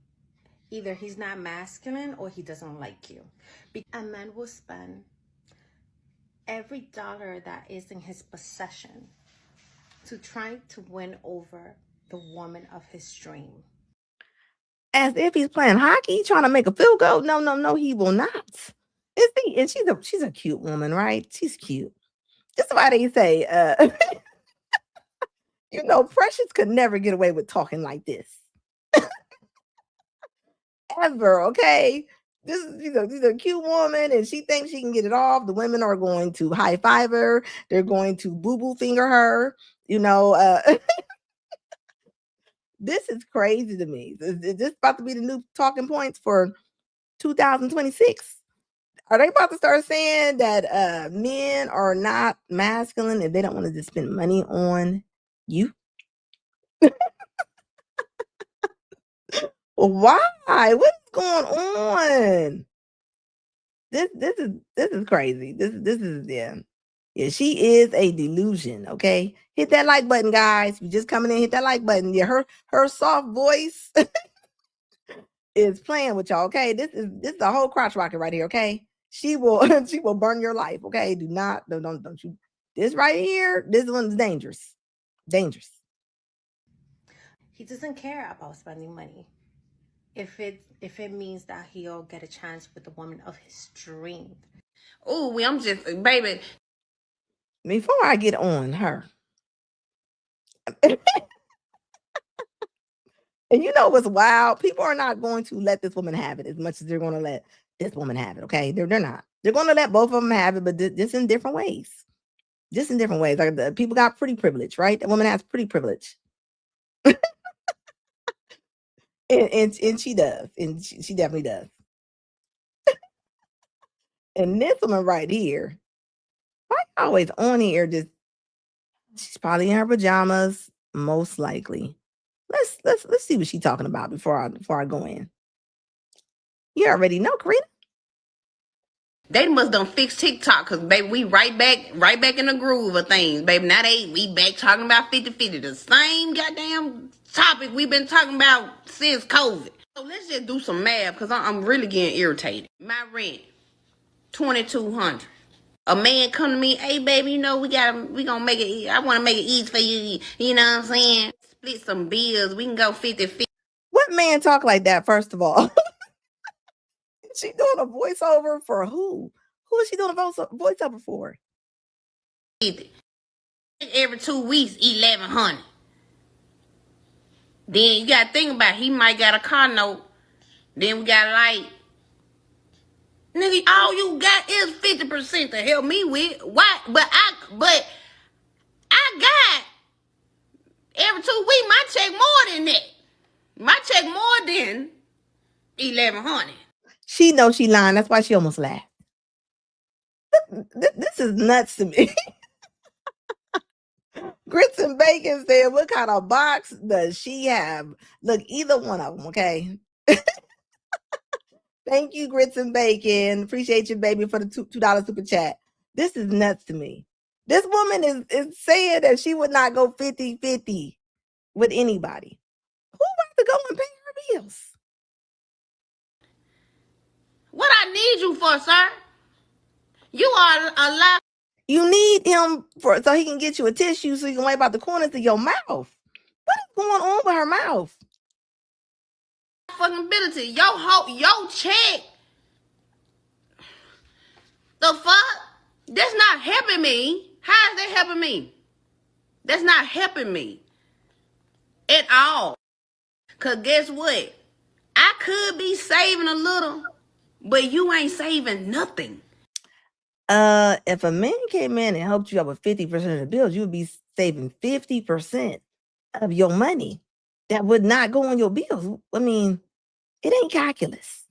Either he's not masculine or he doesn't like you. A man will spend every dollar that is in his possession to try to win over the woman of his dream. As if he's playing hockey, trying to make a field goal. No, no, no, he will not. And she's a cute woman, right? She's cute. That's why they say, Precious could never get away with talking like this. Ever, okay? She's a cute woman, and she thinks she can get it off. The women are going to high five her. They're going to boo-boo finger her. This is crazy to me. Is this about to be the new talking points for 2026? Are they about to start saying that men are not masculine if they don't want to just spend money on you? Why? What's going on? This is crazy. This is Yeah, she is a delusion. Okay, hit that like button, guys. You just coming in, hit that like button. Yeah, her soft voice is playing with y'all. Okay, this is a whole crotch rocket right here. Okay, she will she will burn your life. Okay, don't you. This right here, this one's dangerous. Dangerous. He doesn't care about spending money if it means that he'll get a chance with the woman of his dream. Oh, I'm just, baby. Before I get on her, and you know what's wild? People are not going to let this woman have it as much as they're going to let this woman have it. Okay, they're not. They're going to let both of them have it, but just in different ways. Just in different ways. Like the people got pretty privilege, right? The woman has pretty privilege. and she does. And she definitely does. And this woman right here, why always on here? She's probably in her pajamas, most likely. Let's see what she's talking about before I go in. You already know, Karina. They must done fix TikTok, because, baby, we right back in the groove of things, baby. Now we back talking about 50-50, the same goddamn topic we've been talking about since COVID. So let's just do some math, because I'm really getting irritated. My rent, $2,200. A man come to me, hey, baby, we gonna make it, I want to make it easy for you, you know what I'm saying? Split some bills, we can go 50-50. What man talk like that, first of all? She doing a voiceover for who? Who is she doing a voiceover for? Every 2 weeks, 1,100. Then you gotta think about it. He might got a car note. Then we got nigga, all you got is 50% to help me with. Why? But I got every 2 weeks my check more than that. My check more than 1,100. She knows she lying. That's why she almost laughed. This is nuts to me. Grits and Bacon said, what kind of box does she have? Look, either one of them, okay? Thank you, Grits and Bacon. Appreciate you, baby, for the $2 super chat. This is nuts to me. This woman is saying that she would not go 50-50 with anybody. Who wants to go and pay her bills? What I need you for, sir? You are alive. You need him so he can get you a tissue so you can wipe out the corners of your mouth. What is going on with her mouth? Fucking ability. Your check. The fuck? That's not helping me. How is that helping me? That's not helping me at all. Cause guess what? I could be saving a little, but you ain't saving nothing. If a man came in and helped you out with 50% of the bills, you would be saving 50% of your money that would not go on your bills. I mean, it ain't calculus.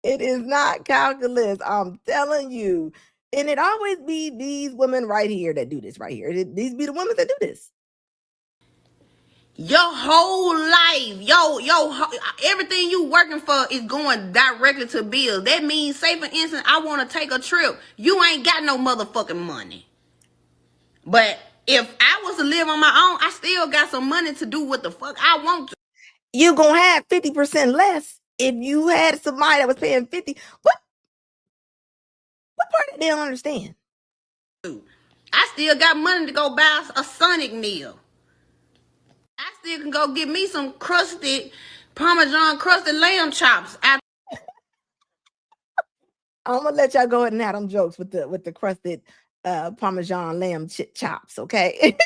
It is not calculus. I'm telling you. And it always be these women right here that do this right here. These be the women that do this. Your whole life, everything you working for is going directly to bills. That means, say for instance, I want to take a trip. You ain't got no motherfucking money. But if I was to live on my own, I still got some money to do what the fuck I want to. You're going to have 50% less if you had somebody that was paying 50. What? What part that they don't understand? I still got money to go buy a Sonic meal. I still can go get me some crusted Parmesan crusted lamb chops. I'm gonna let y'all go ahead and have them jokes with the crusted Parmesan lamb chops, okay?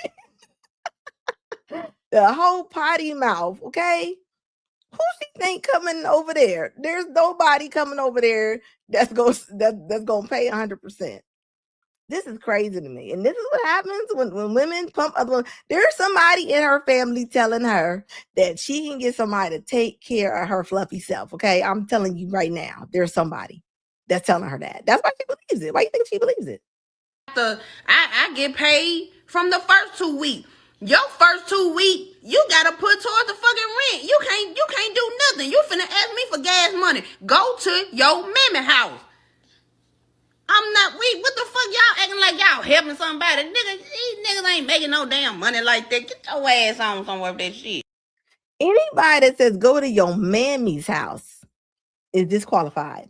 The whole potty mouth, okay? Who she think coming over there? There's nobody coming over there that's gonna pay 100%. This is crazy to me. And this is what happens when women pump other women. There's somebody in her family telling her that she can get somebody to take care of her fluffy self. Okay. I'm telling you right now, there's somebody that's telling her that. That's why she believes it. Why you think she believes it? I get paid from the first 2 weeks. Your first 2 weeks, you gotta put towards the fucking rent. You can't do nothing. You finna ask me for gas money. Go to your mammy house. I'm not weak. What the fuck y'all acting like y'all helping somebody? These niggas ain't making no damn money like that. Get your ass on somewhere with that shit. Anybody that says go to your mammy's house is disqualified.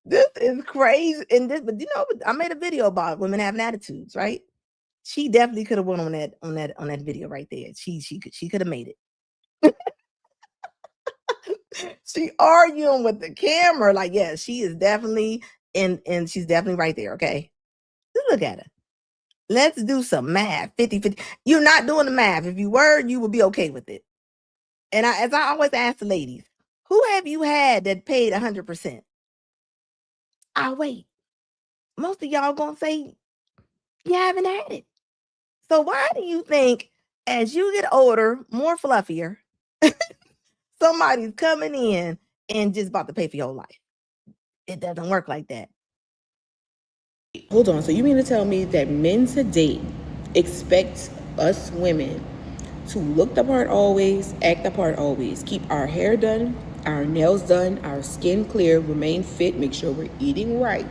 This is crazy. But you know, I made a video about women having attitudes, right? She definitely could have went on that video right there. She could have made it. She arguing with the camera, like, yeah, she is definitely and she's definitely right there. Okay. Just look at her. Let's do some math. 50-50. You're not doing the math. If you were, you would be okay with it. And as I always ask the ladies, who have you had that paid 100%? I'll wait. Most of y'all gonna say you haven't had it. So why do you think as you get older, more fluffier, somebody's coming in and just about to pay for your life? It doesn't work like that. Hold on. So you mean to tell me that men to date expect us women to look the part always, act the part always, keep our hair done, our nails done, our skin clear, remain fit, make sure we're eating right?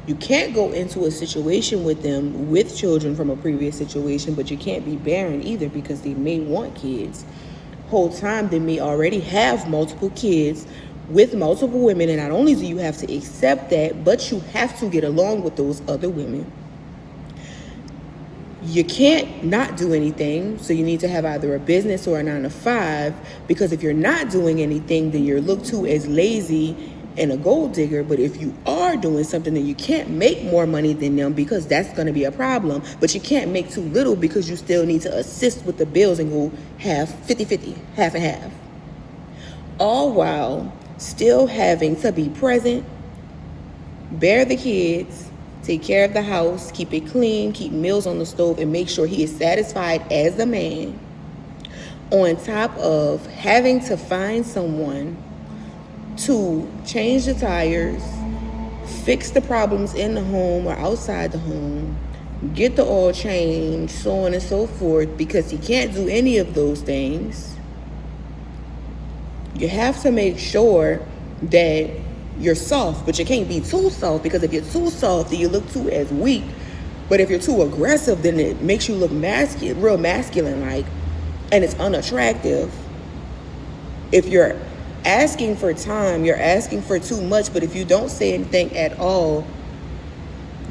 You can't go into a situation with them with children from a previous situation, but you can't be barren either because they may want kids. Whole time they may already have multiple kids with multiple women, and not only do you have to accept that, but you have to get along with those other women. You can't not do anything, so you need to have either a business or a 9-to-5, because if you're not doing anything, then you're looked to as lazy and a gold digger. But if you are doing something, then you can't make more money than them because that's going to be a problem. But you can't make too little because you still need to assist with the bills and go half, 50-50, half and half. All while still having to be present, bear the kids, take care of the house, keep it clean, keep meals on the stove, and make sure he is satisfied as a man, on top of having to find someone to change the tires, fix the problems in the home or outside the home, get the oil change, so on and so forth, because he can't do any of those things. You have to make sure that you're soft, but you can't be too soft, because if you're too soft, then you look too as weak. But if you're too aggressive, then it makes you look masculine, real masculine-like, and it's unattractive. If you're asking for time, you're asking for too much, but if you don't say anything at all,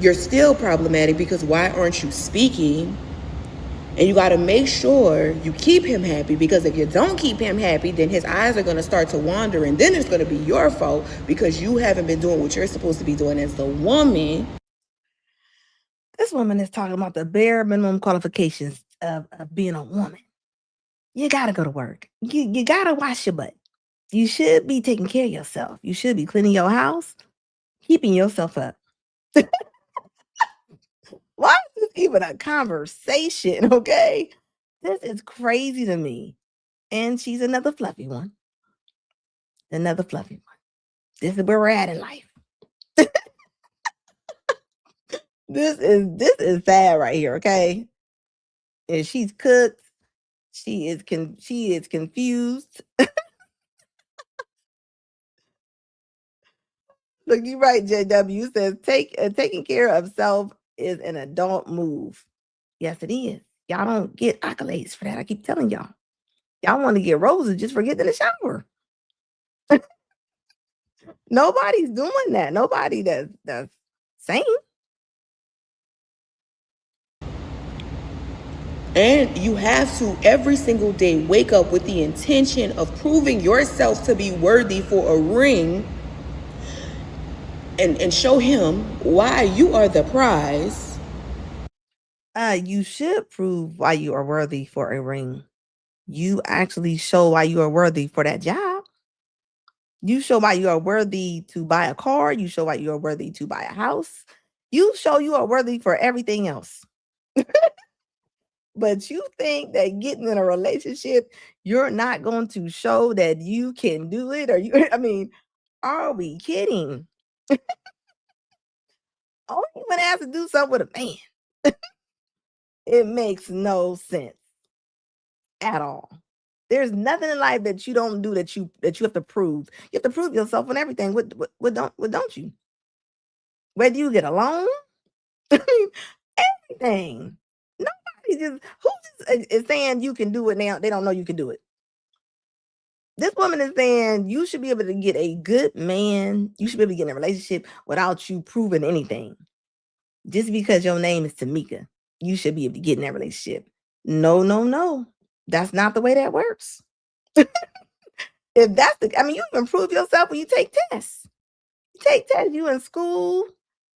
you're still problematic, because why aren't you speaking? And you got to make sure you keep him happy, because if you don't keep him happy, then his eyes are going to start to wander, and then it's going to be your fault because you haven't been doing what you're supposed to be doing as the woman. This woman is talking about the bare minimum qualifications of being a woman. You got to go to work. You got to wash your butt. You should be taking care of yourself. You should be cleaning your house, keeping yourself up. Why is this even a conversation, okay? This is crazy to me. And she's another fluffy one. Another fluffy one. This is where we're at in life. This is sad right here, okay? And she's cooked. She is confused. Look, you're right, JW says taking care of self is an adult move. Yes, it is. Y'all don't get accolades for that. I keep telling y'all. Y'all want to get roses just for getting in the shower. Nobody's doing that. Nobody that's sane. And you have to every single day wake up with the intention of proving yourself to be worthy for a ring and show him why you are the prize. You should prove why you are worthy for a ring. You actually show why you are worthy for that job. You show why you are worthy to buy a car. You show why you are worthy to buy a house. You show you are worthy for everything else. But you think that getting in a relationship, you're not going to show that you can do it? Or you, I mean, are we kidding? Only woman has to do something with a man. It makes no sense at all. There's nothing in life that you don't do that you have to prove. You have to prove yourself on everything. What don't you? Whether you get a loan, everything. Nobody just who just is saying you can do it now. They don't know you can do it. This woman is saying you should be able to get a good man. You should be able to get in a relationship without you proving anything. Just because your name is Tamika, you should be able to get in that relationship. No. That's not the way that works. If that's you can prove yourself when you take tests. You take tests, you in school.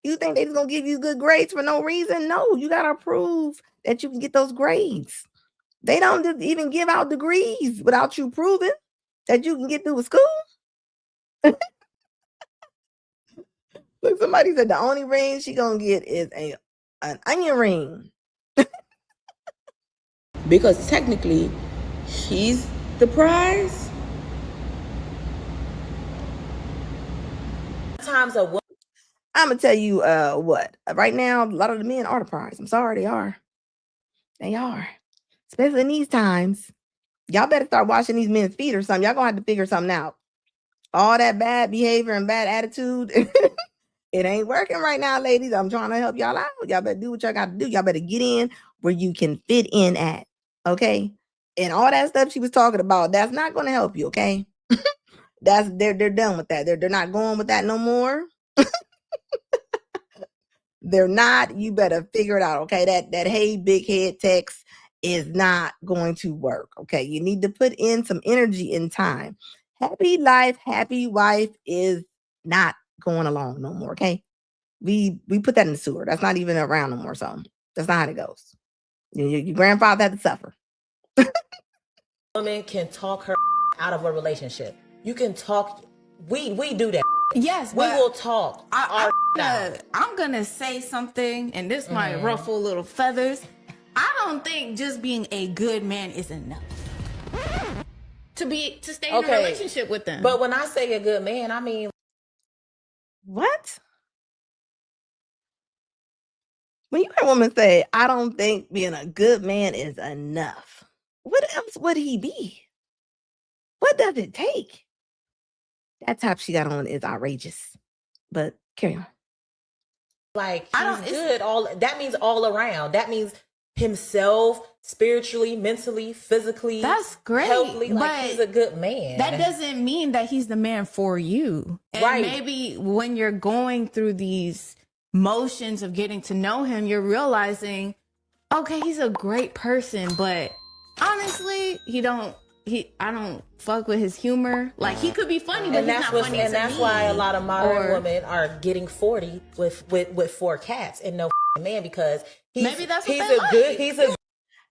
You think they're just gonna give you good grades for no reason? No, you gotta prove that you can get those grades. They don't just even give out degrees without you proving that you can get through with school. Look, somebody said the only ring she gonna get is an onion ring. Because technically, he's the prize. Times a woman. I'm gonna tell you what. Right now, a lot of the men are the prize. I'm sorry, they are. They are. Especially in these times. Y'all better start washing these men's feet or something. Y'all gonna have to figure something out. All that bad behavior and bad attitude, it ain't working right now, ladies. I'm trying to help y'all out. Y'all better do what y'all got to do. Y'all better get in where you can fit in at. Okay? And all that stuff she was talking about, that's not gonna help you, okay? They're done with that. They're not going with that no more. They're not. You better figure it out, okay? That hey big head text is not going to work, okay? You need to put in some energy and time. Happy life, happy wife is not going along no more, okay? We put that in the sewer. That's not even around no more, so that's not how it goes. Your grandfather had to suffer. Woman can talk her out of a relationship. You can talk. We do that. Yes, we will talk. I'm gonna say something, and this might ruffle little feathers. I don't think just being a good man is enough to stay in a relationship with them. But when I say a good man, I mean what? When you hear a woman say, "I don't think being a good man is enough," what else would he be? What does it take? That top she got on is outrageous. But carry on. Like he's good. That means all around. That means himself, spiritually, mentally, physically. That's great. Healthily, like he's a good man. That doesn't mean that he's the man for you. And right. Maybe when you're going through these motions of getting to know him, you're realizing, okay, he's a great person, but honestly, I don't fuck with his humor. Like he could be funny, but he's not funny. And that's why a lot of modern women are getting 40 with 4 cats and no man, because maybe that's what he's they a like. good. He's a.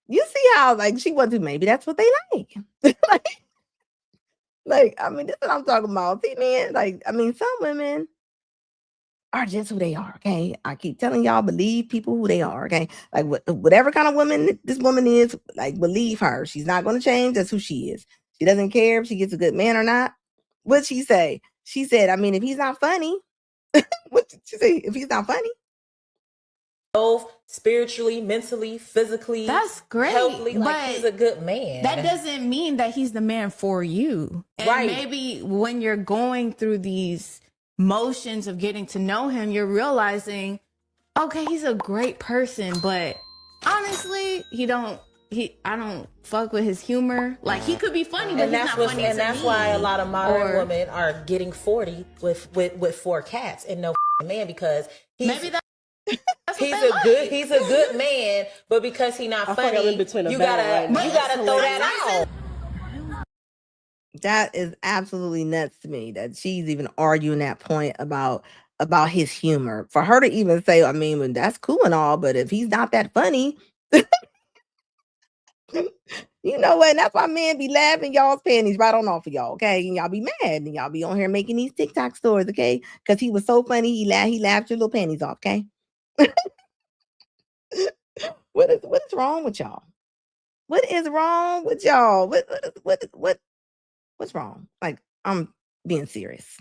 You see how like she went to maybe that's what they like. like I mean, this is what I'm talking about. See, man, like I mean, some women are just who they are. Okay, I keep telling y'all, believe people who they are. Okay, like whatever kind of woman this woman is, like believe her. She's not going to change. That's who she is. She doesn't care if she gets a good man or not. What'd she say? She said, I mean, if he's not funny, what did she say? If he's not funny. Both spiritually, mentally, physically. That's great. Healthily, like he's a good man. That doesn't mean that he's the man for you. And right. Maybe when you're going through these motions of getting to know him, you're realizing, okay, he's a great person, but honestly, I don't fuck with his humor. Like, he could be funny, but and he's that's not funny and to that's me. why a lot of modern Or women are getting 40 with 4 cats and no man, because maybe that's he's a good man, but because he's not funny, you gotta throw that out. That is absolutely nuts to me that she's even arguing that point about his humor. For her to even say, I mean, well, that's cool and all, but if he's not that funny, you know what? And that's why men be laughing y'all's panties right on off of y'all, okay? And y'all be mad and y'all be on here making these TikTok stories, okay? Because he was so funny, he laughed your little panties off, okay? What is wrong with y'all? What is wrong with y'all? What's wrong? Like, I'm being serious.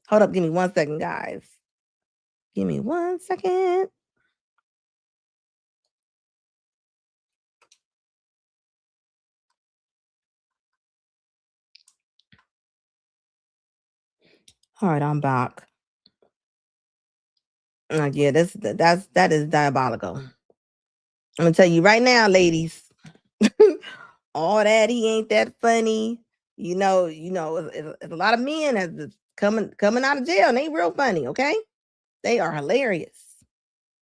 Hold up, give me 1 second, guys. Give me 1 second. All right, I'm back. Yeah, that is diabolical. I'm gonna tell you right now, ladies. All that he ain't that funny. You know, it's a lot of men that's coming out of jail and they real funny, okay? They are hilarious.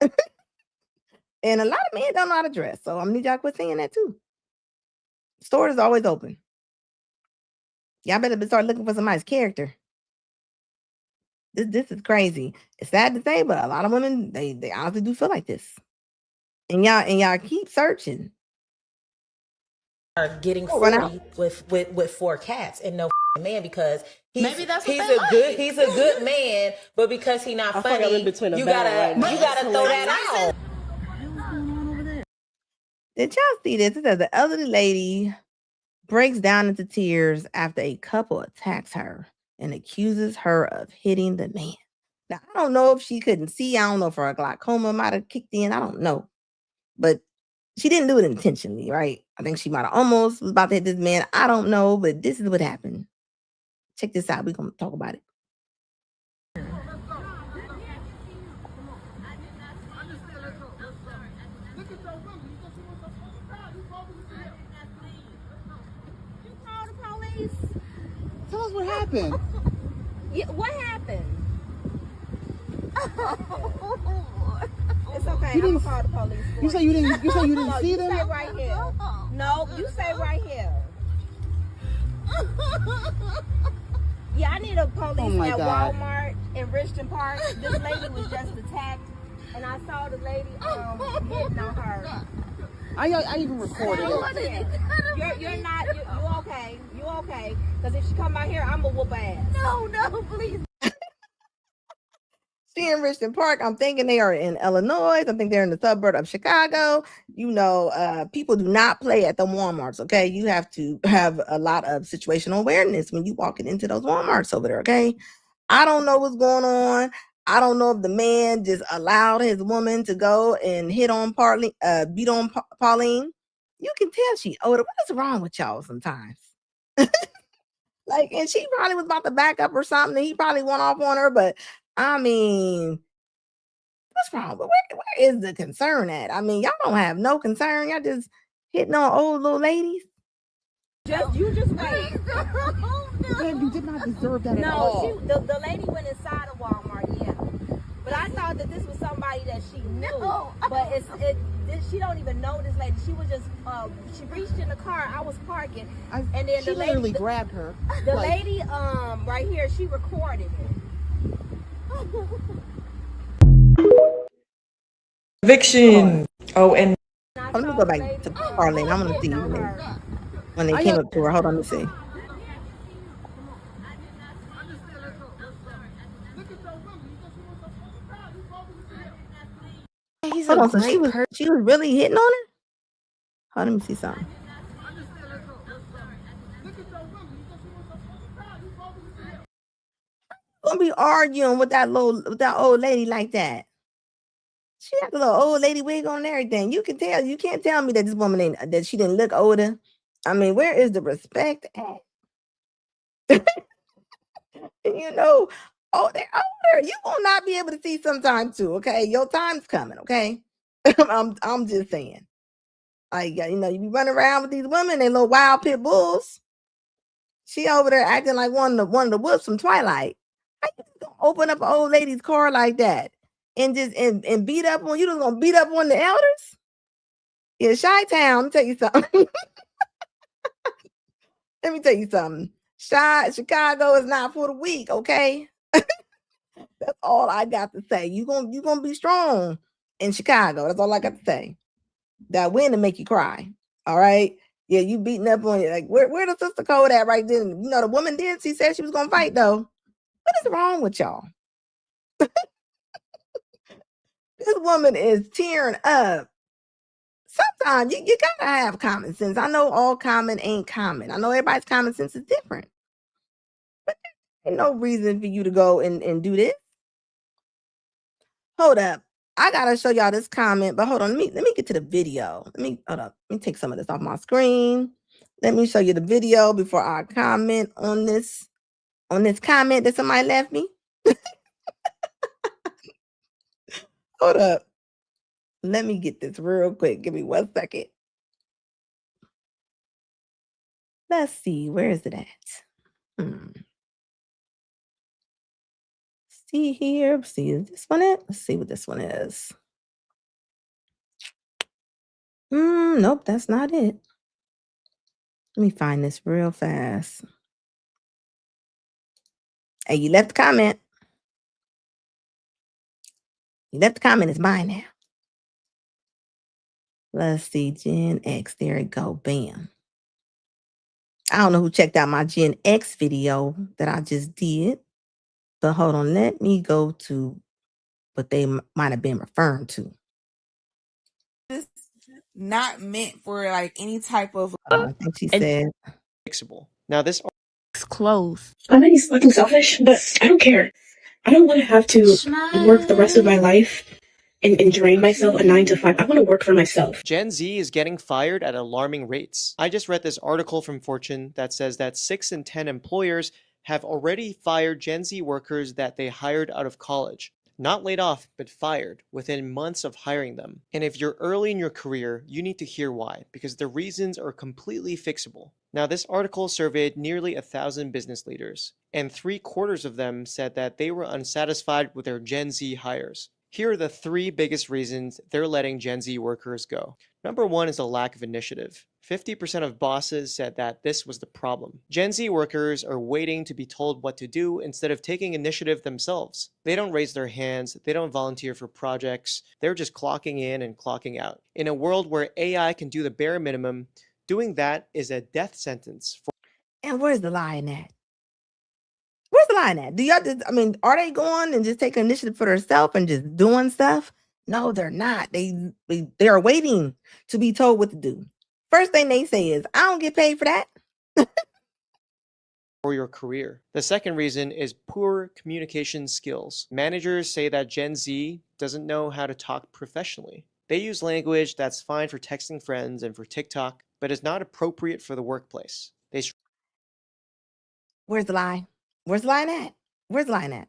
And a lot of men don't know how to dress. So I'm gonna need y'all to quit saying that too. Store is always open. Y'all better start looking for somebody's character. This is crazy. It's sad to say, but a lot of women they honestly do feel like this. And y'all keep searching. Are getting 40 with 4 cats and no man, because he's a good man, but because he's not funny, you gotta throw that out. Did y'all see this? It says the elderly lady breaks down into tears after a couple attacks her and accuses her of hitting the man. Now, I don't know if she couldn't see. I don't know if her glaucoma might have kicked in. I don't know. But she didn't do it intentionally, right? I think she might have almost was about to hit this man. I don't know, but this is what happened. Check this out. We're going to talk about it. Tell us what happened. Yeah, what happened? It's okay. I'm gonna call the police. You say you didn't. You say you didn't No, see you them. Stay right here. No, you stay right here. Yeah, I need a police at God. Walmart in Richmond Park. This lady was just attacked, and I saw the lady hitting on her. I even recorded it. You're not. You okay? You okay? Because if she come out here, I'm gonna whoop her ass. No, please. She in Richmond Park. I'm thinking they are in Illinois. I think they're in the suburb of Chicago. You know, people do not play at the Walmarts, okay? You have to have a lot of situational awareness when you walking into those Walmarts over there, okay? I don't know what's going on. I don't know if the man just allowed his woman to go and beat on Pauline. You can tell she older. What is wrong with y'all sometimes? Like, and she probably was about to back up or something. And he probably went off on her, but I mean, what's wrong? But where is the concern at? I mean, y'all don't have no concern. Y'all just hitting on old little ladies. You just wait. You did not deserve that at No, all. the lady went inside of Walmart, yeah. But I thought that this was somebody that she knew. But she don't even know this lady. She was just she reached in the car. I was parking, and then She the literally lady grabbed her. The lady right here, she recorded it. Eviction. Oh, and let me go back to Arlene. I want to see when they came up to her. Hold on, let me see. He's Hold a on, so great she was really hitting on her? Hold on, let me see something. Gonna be arguing with that old lady like that. She had a little old lady wig on and everything. You can tell. You can't tell me that this woman that she didn't look older. I mean, where is the respect at? You know, oh, they're older. You will not be able to see sometime too. Okay, your time's coming. Okay, I'm just saying. Like, you know, you be running around with these women, they little wild pit bulls. She over there acting like one of the whoops from Twilight. How you gonna open up an old lady's car like that and just and beat up on you? Just gonna beat up on the elders? Yeah, Chi-Town. Let me tell you something. Let me tell you something. Chicago is not for the weak. Okay, that's all I got to say. You gonna be strong in Chicago. That's all I got to say. That win to make you cry. All right. Yeah, you beating up on you. Like, where the sister code at right then? You know, the woman did. She said she was gonna fight though. What is wrong with y'all? This woman is tearing up. Sometimes you gotta have common sense. I know all common ain't common. I know everybody's common sense is different. But there's no reason for you to go and do this. Hold up. I gotta show y'all this comment, but hold on. Let me get to the video. Hold up. Let me take some of this off my screen. Let me show you the video before I comment on this comment that somebody left me. Hold up. Let me get this real quick. Give me 1 second. Let's see. Where is it at? See here. See, is this one it? Let's see what this one is. Nope, that's not it. Let me find this real fast. Hey, you left a comment. You left a comment. It's mine now. Let's see. Gen X. There it go. Bam. I don't know who checked out my Gen X video that I just did. But hold on. Let me go to what they might have been referring to. It's not meant for like any type of. I think she said. Fixable. Now this It's close. I know he's fucking selfish, but I don't care. I don't want to have to work the rest of my life and drain myself a 9 to 5. I want to work for myself. Gen Z is getting fired at alarming rates. I just read this article from Fortune that says that 6 in 10 employers have already fired Gen Z workers that they hired out of college. Not laid off, but fired within months of hiring them. And if you're early in your career, you need to hear why, because the reasons are completely fixable. Now, this article surveyed nearly 1,000 business leaders, and 3/4 of them said that they were unsatisfied with their Gen Z hires. Here are the 3 biggest reasons they're letting Gen Z workers go. Number 1 is a lack of initiative. 50% of bosses said that this was the problem. Gen Z workers are waiting to be told what to do instead of taking initiative themselves. They don't raise their hands, they don't volunteer for projects, they're just clocking in and clocking out. In a world where AI can do the bare minimum, doing that is a death sentence. And where's the lie in that? Where's the line at? Do y'all just, are they going and just taking initiative for themselves and just doing stuff? No, they're not. They are waiting to be told what to do. First thing they say is, I don't get paid for that. For your career. The second reason is poor communication skills. Managers say that Gen Z doesn't know how to talk professionally. They use language that's fine for texting friends and for TikTok, but is not appropriate for the workplace. Where's the lie? Where's the line at? Where's the line at?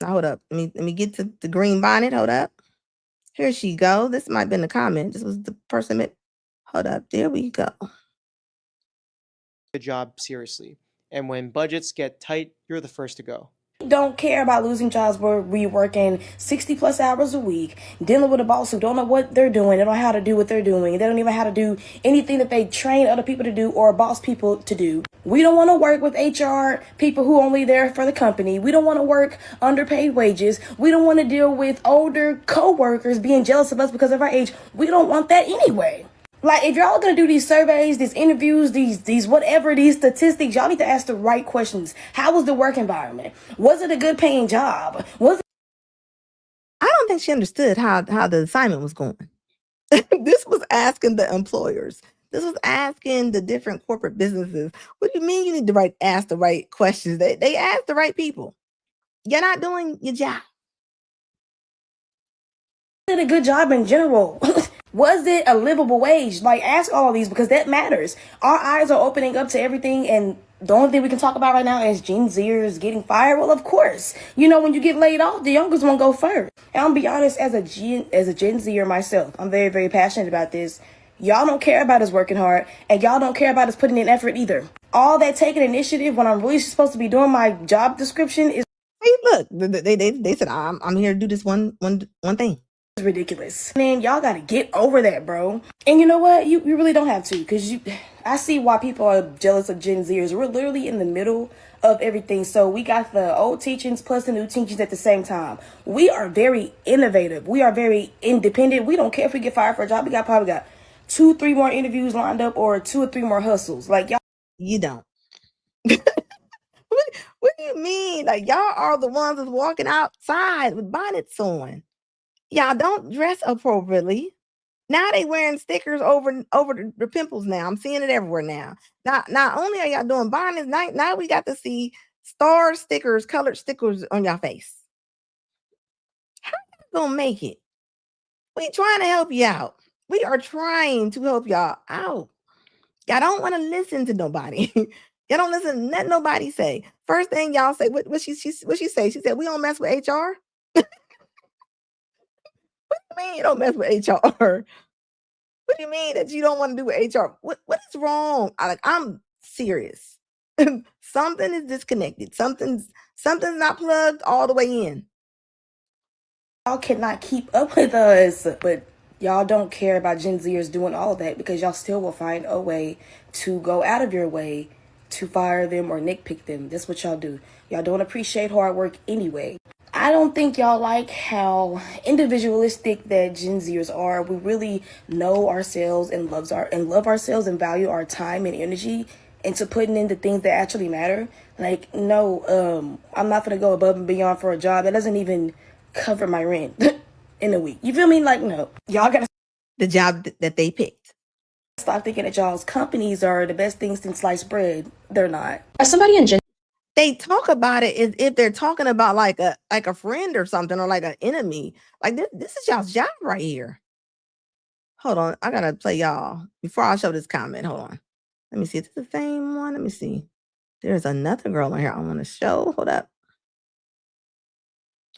Now, hold up. Let me get to the green bonnet. Hold up. Here she go. This might have been the comment. This was the person that. Hold up. There we go. The job seriously. And when budgets get tight, you're the first to go. Don't care about losing jobs where we working 60 plus hours a week, dealing with a boss who don't know what they're doing. They don't know how to do what they're doing. They don't even know how to do anything that they train other people to do or boss people to do. We don't want to work with HR people who only there for the company. We don't want to work underpaid wages. We don't want to deal with older co-workers being jealous of us because of our age. We don't want that anyway. Like, if y'all gonna do these surveys, these interviews, these whatever, these statistics, y'all need to ask the right questions. How was the work environment? Was it a good paying job? I don't think she understood how the assignment was going. This was asking the employers. This was asking the different corporate businesses. What do you mean you need to ask the right questions? They ask the right people. You're not doing your job. Was it a good job in general? Was it a livable wage? Like, ask all of these because that matters. Our eyes are opening up to everything, and the only thing we can talk about right now is Gen Zers getting fired. Well, of course, when you get laid off, the youngest one go first. And I'll be honest, as a Gen Zer myself, I'm very, very passionate about this. Y'all don't care about us working hard, and y'all don't care about us putting in effort either. All that taking initiative when I'm really supposed to be doing my job description is. Hey, look, they said I'm here to do this one thing. It's ridiculous. Man, y'all gotta get over that, bro. And you know what? You really don't have to, because I see why people are jealous of Gen Zers. We're literally in the middle of everything. So we got the old teachings plus the new teachings at the same time. We are very innovative. We are very independent. We don't care if we get fired for a job. We probably got 2-3 more interviews lined up, or 2 or 3 more hustles. Like, y'all. You don't. What do you mean? Like, y'all are the ones that's walking outside with bonnets on. Y'all don't dress appropriately. Now they wearing stickers over the pimples now. I'm seeing it everywhere now. Not only are y'all doing bonnets, now we got to see star stickers, colored stickers on your face. How you gonna make it? We trying to help you out. We are trying to help y'all out. Y'all don't want to listen to nobody. Y'all don't listen. Let nobody say. First thing y'all say, what she say? She said, we don't mess with HR. What do you mean you don't mess with HR? What do you mean that you don't want to do with HR? What is wrong? I'm serious. Something is disconnected. Something's not plugged all the way in. Y'all cannot keep up with us, but y'all don't care about Gen Zers doing all of that, because y'all still will find a way to go out of your way to fire them or nitpick them. That's what y'all do. Y'all don't appreciate hard work anyway. I don't think y'all like how individualistic that Gen Zers are. We really know ourselves and love ourselves and value our time and energy into putting into things that actually matter. Like, no, I'm not gonna go above and beyond for a job that doesn't even cover my rent in a week. You feel me? Like, no, y'all gotta the job that they picked. Stop thinking that y'all's companies are the best things since sliced bread. They're not. As somebody in they talk about it as if they're talking about like a friend or something, or like an enemy. Like, this is y'all's job right here. Hold on, I gotta play y'all before I show this comment. Hold on, let me see. Is this the same one? Let me see. There's another girl in here I want to show. Hold up.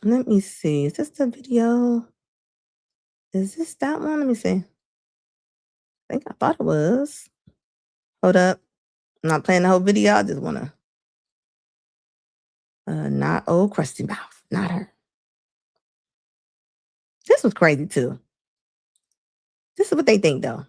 Let me see. Is this the video? Is this that one? Let me see. I think I thought it was. Hold up. I'm not playing the whole video. I just want to. Not old crusty mouth. Not her. This was crazy too. This is what they think though.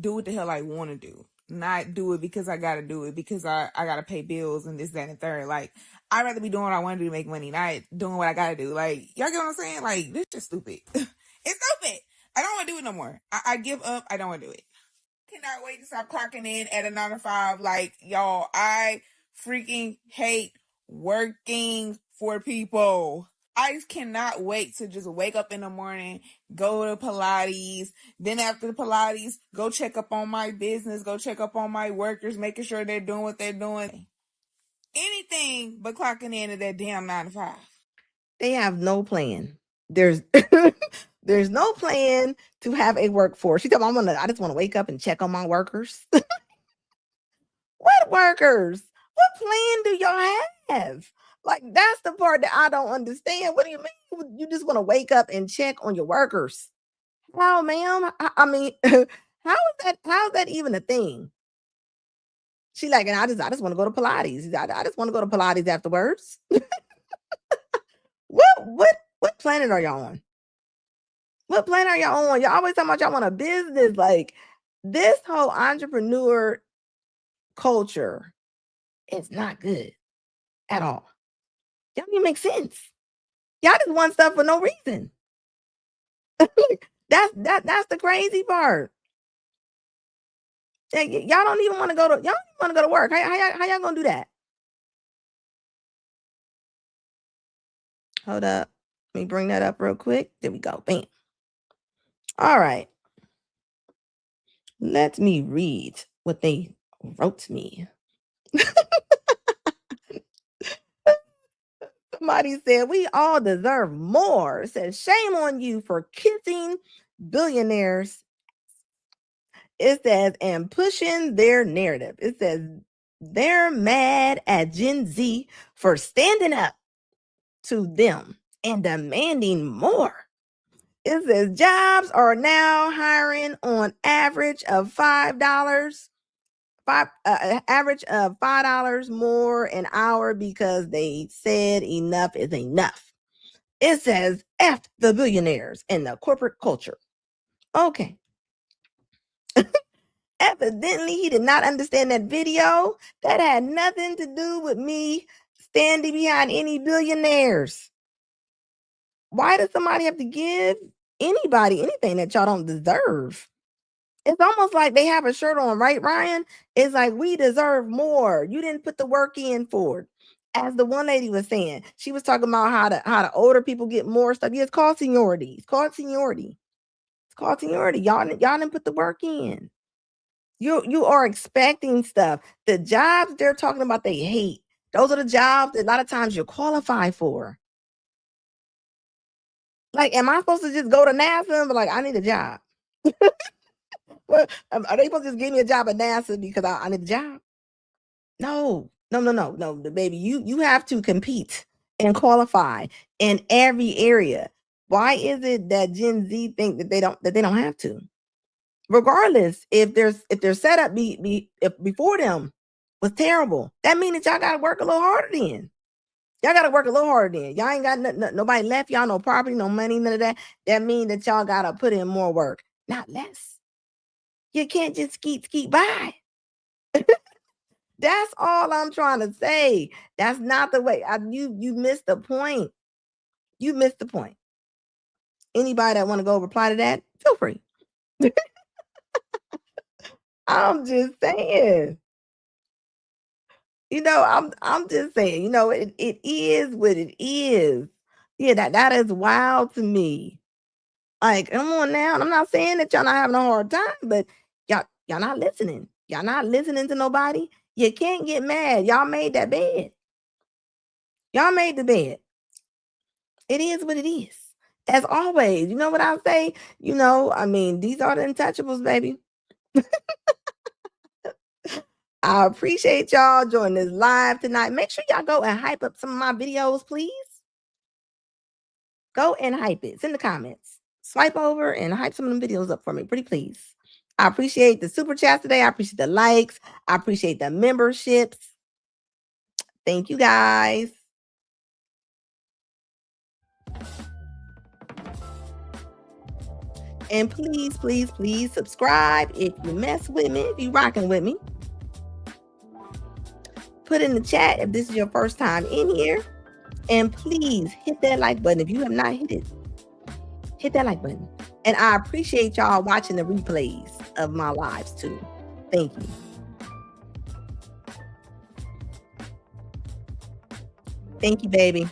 Do what the hell I want to do. Not do it because I gotta do it, because I gotta pay bills and this, that, and the third. Like, I'd rather be doing what I want to do to make money, not doing what I gotta do. Like, y'all get what I'm saying? Like, this is stupid. It's stupid. I don't want to do it no more. I give up. I don't want to do it. Cannot wait to stop clocking in at a 9 to 5. Like, y'all, I freaking hate working for people. I cannot wait to just wake up in the morning, go to Pilates, then after the Pilates, go check up on my business, go check up on my workers, making sure they're doing what they're doing. Anything but clocking in at that damn 9 to 5. They have no plan. There's there's no plan to have a workforce. She told me, I just want to wake up and check on my workers. What workers? What plan do y'all have? Like, that's the part that I don't understand. What do you mean? You just want to wake up and check on your workers? How, ma'am? I mean, how's that even a thing? She like, and I just want to go to Pilates. I just want to go to Pilates afterwards. What planet are y'all on? What planet are y'all on? Y'all always talking about y'all want a business. Like, this whole entrepreneur culture is not good at all. Y'all don't even make sense. Y'all just want stuff for no reason. That's the crazy part. Y'all don't even want to go to work. How y'all gonna do that? Hold up. Let me bring that up real quick. There we go. Bam. All right. Let me read what they wrote me. Somebody said, we all deserve more. It says, shame on you for kissing billionaires. It says, and pushing their narrative. It says, they're mad at Gen Z for standing up to them and demanding more. It says jobs are now hiring on average of $5, average of $5 more an hour because they said enough is enough. It says F the billionaires and the corporate culture. Okay. Evidently, he did not understand that video. That had nothing to do with me standing behind any billionaires. Why does somebody have to give anybody anything that y'all don't deserve? It's almost like they have a shirt on, right, Ryan? It's like, we deserve more. You didn't put the work in for it. As the one lady was saying, she was talking about how the older people get more stuff. Yeah, it's called seniority. It's called seniority. It's called seniority. Y'all didn't put the work in. You are expecting stuff. The jobs they're talking about they hate. Those are the jobs that a lot of times you're qualified for. Like, am I supposed to just go to NASA and be like, I need a job? Well, are they supposed to just give me a job at NASA because I need a job? No, baby. You have to compete and qualify in every area. Why is it that Gen Z think that they don't have to? Regardless, if their setup if before them was terrible, that means that y'all gotta work a little harder then. Y'all gotta work a little harder then. Y'all ain't got nobody left y'all, no property, no money, none of that. That means that y'all gotta put in more work, not less. You can't just skeet by. That's all I'm trying to say. That's not the way. You missed the point. You missed the point. Anybody that want to go reply to that, feel free. I'm just saying. I'm just saying, it is what it is. Yeah, that is wild to me. Like, come on now. I'm not saying that y'all not having a hard time, but y'all not listening. Y'all not listening to nobody. You can't get mad. Y'all made that bed. Y'all made the bed. It is what it is. As always, you know what I say? These are the untouchables, baby. I appreciate y'all joining this live tonight. Make sure y'all go and hype up some of my videos, please. Go and hype it. It's in the comments. Swipe over and hype some of them videos up for me, pretty please. I appreciate the super chats today. I appreciate the likes. I appreciate the memberships. Thank you, guys. And please, please, please subscribe if you mess with me, if you rocking with me. Put in the chat if this is your first time in here. And please hit that like button if you have not hit it. Hit that like button. And I appreciate y'all watching the replays of my lives too. Thank you. Thank you, baby.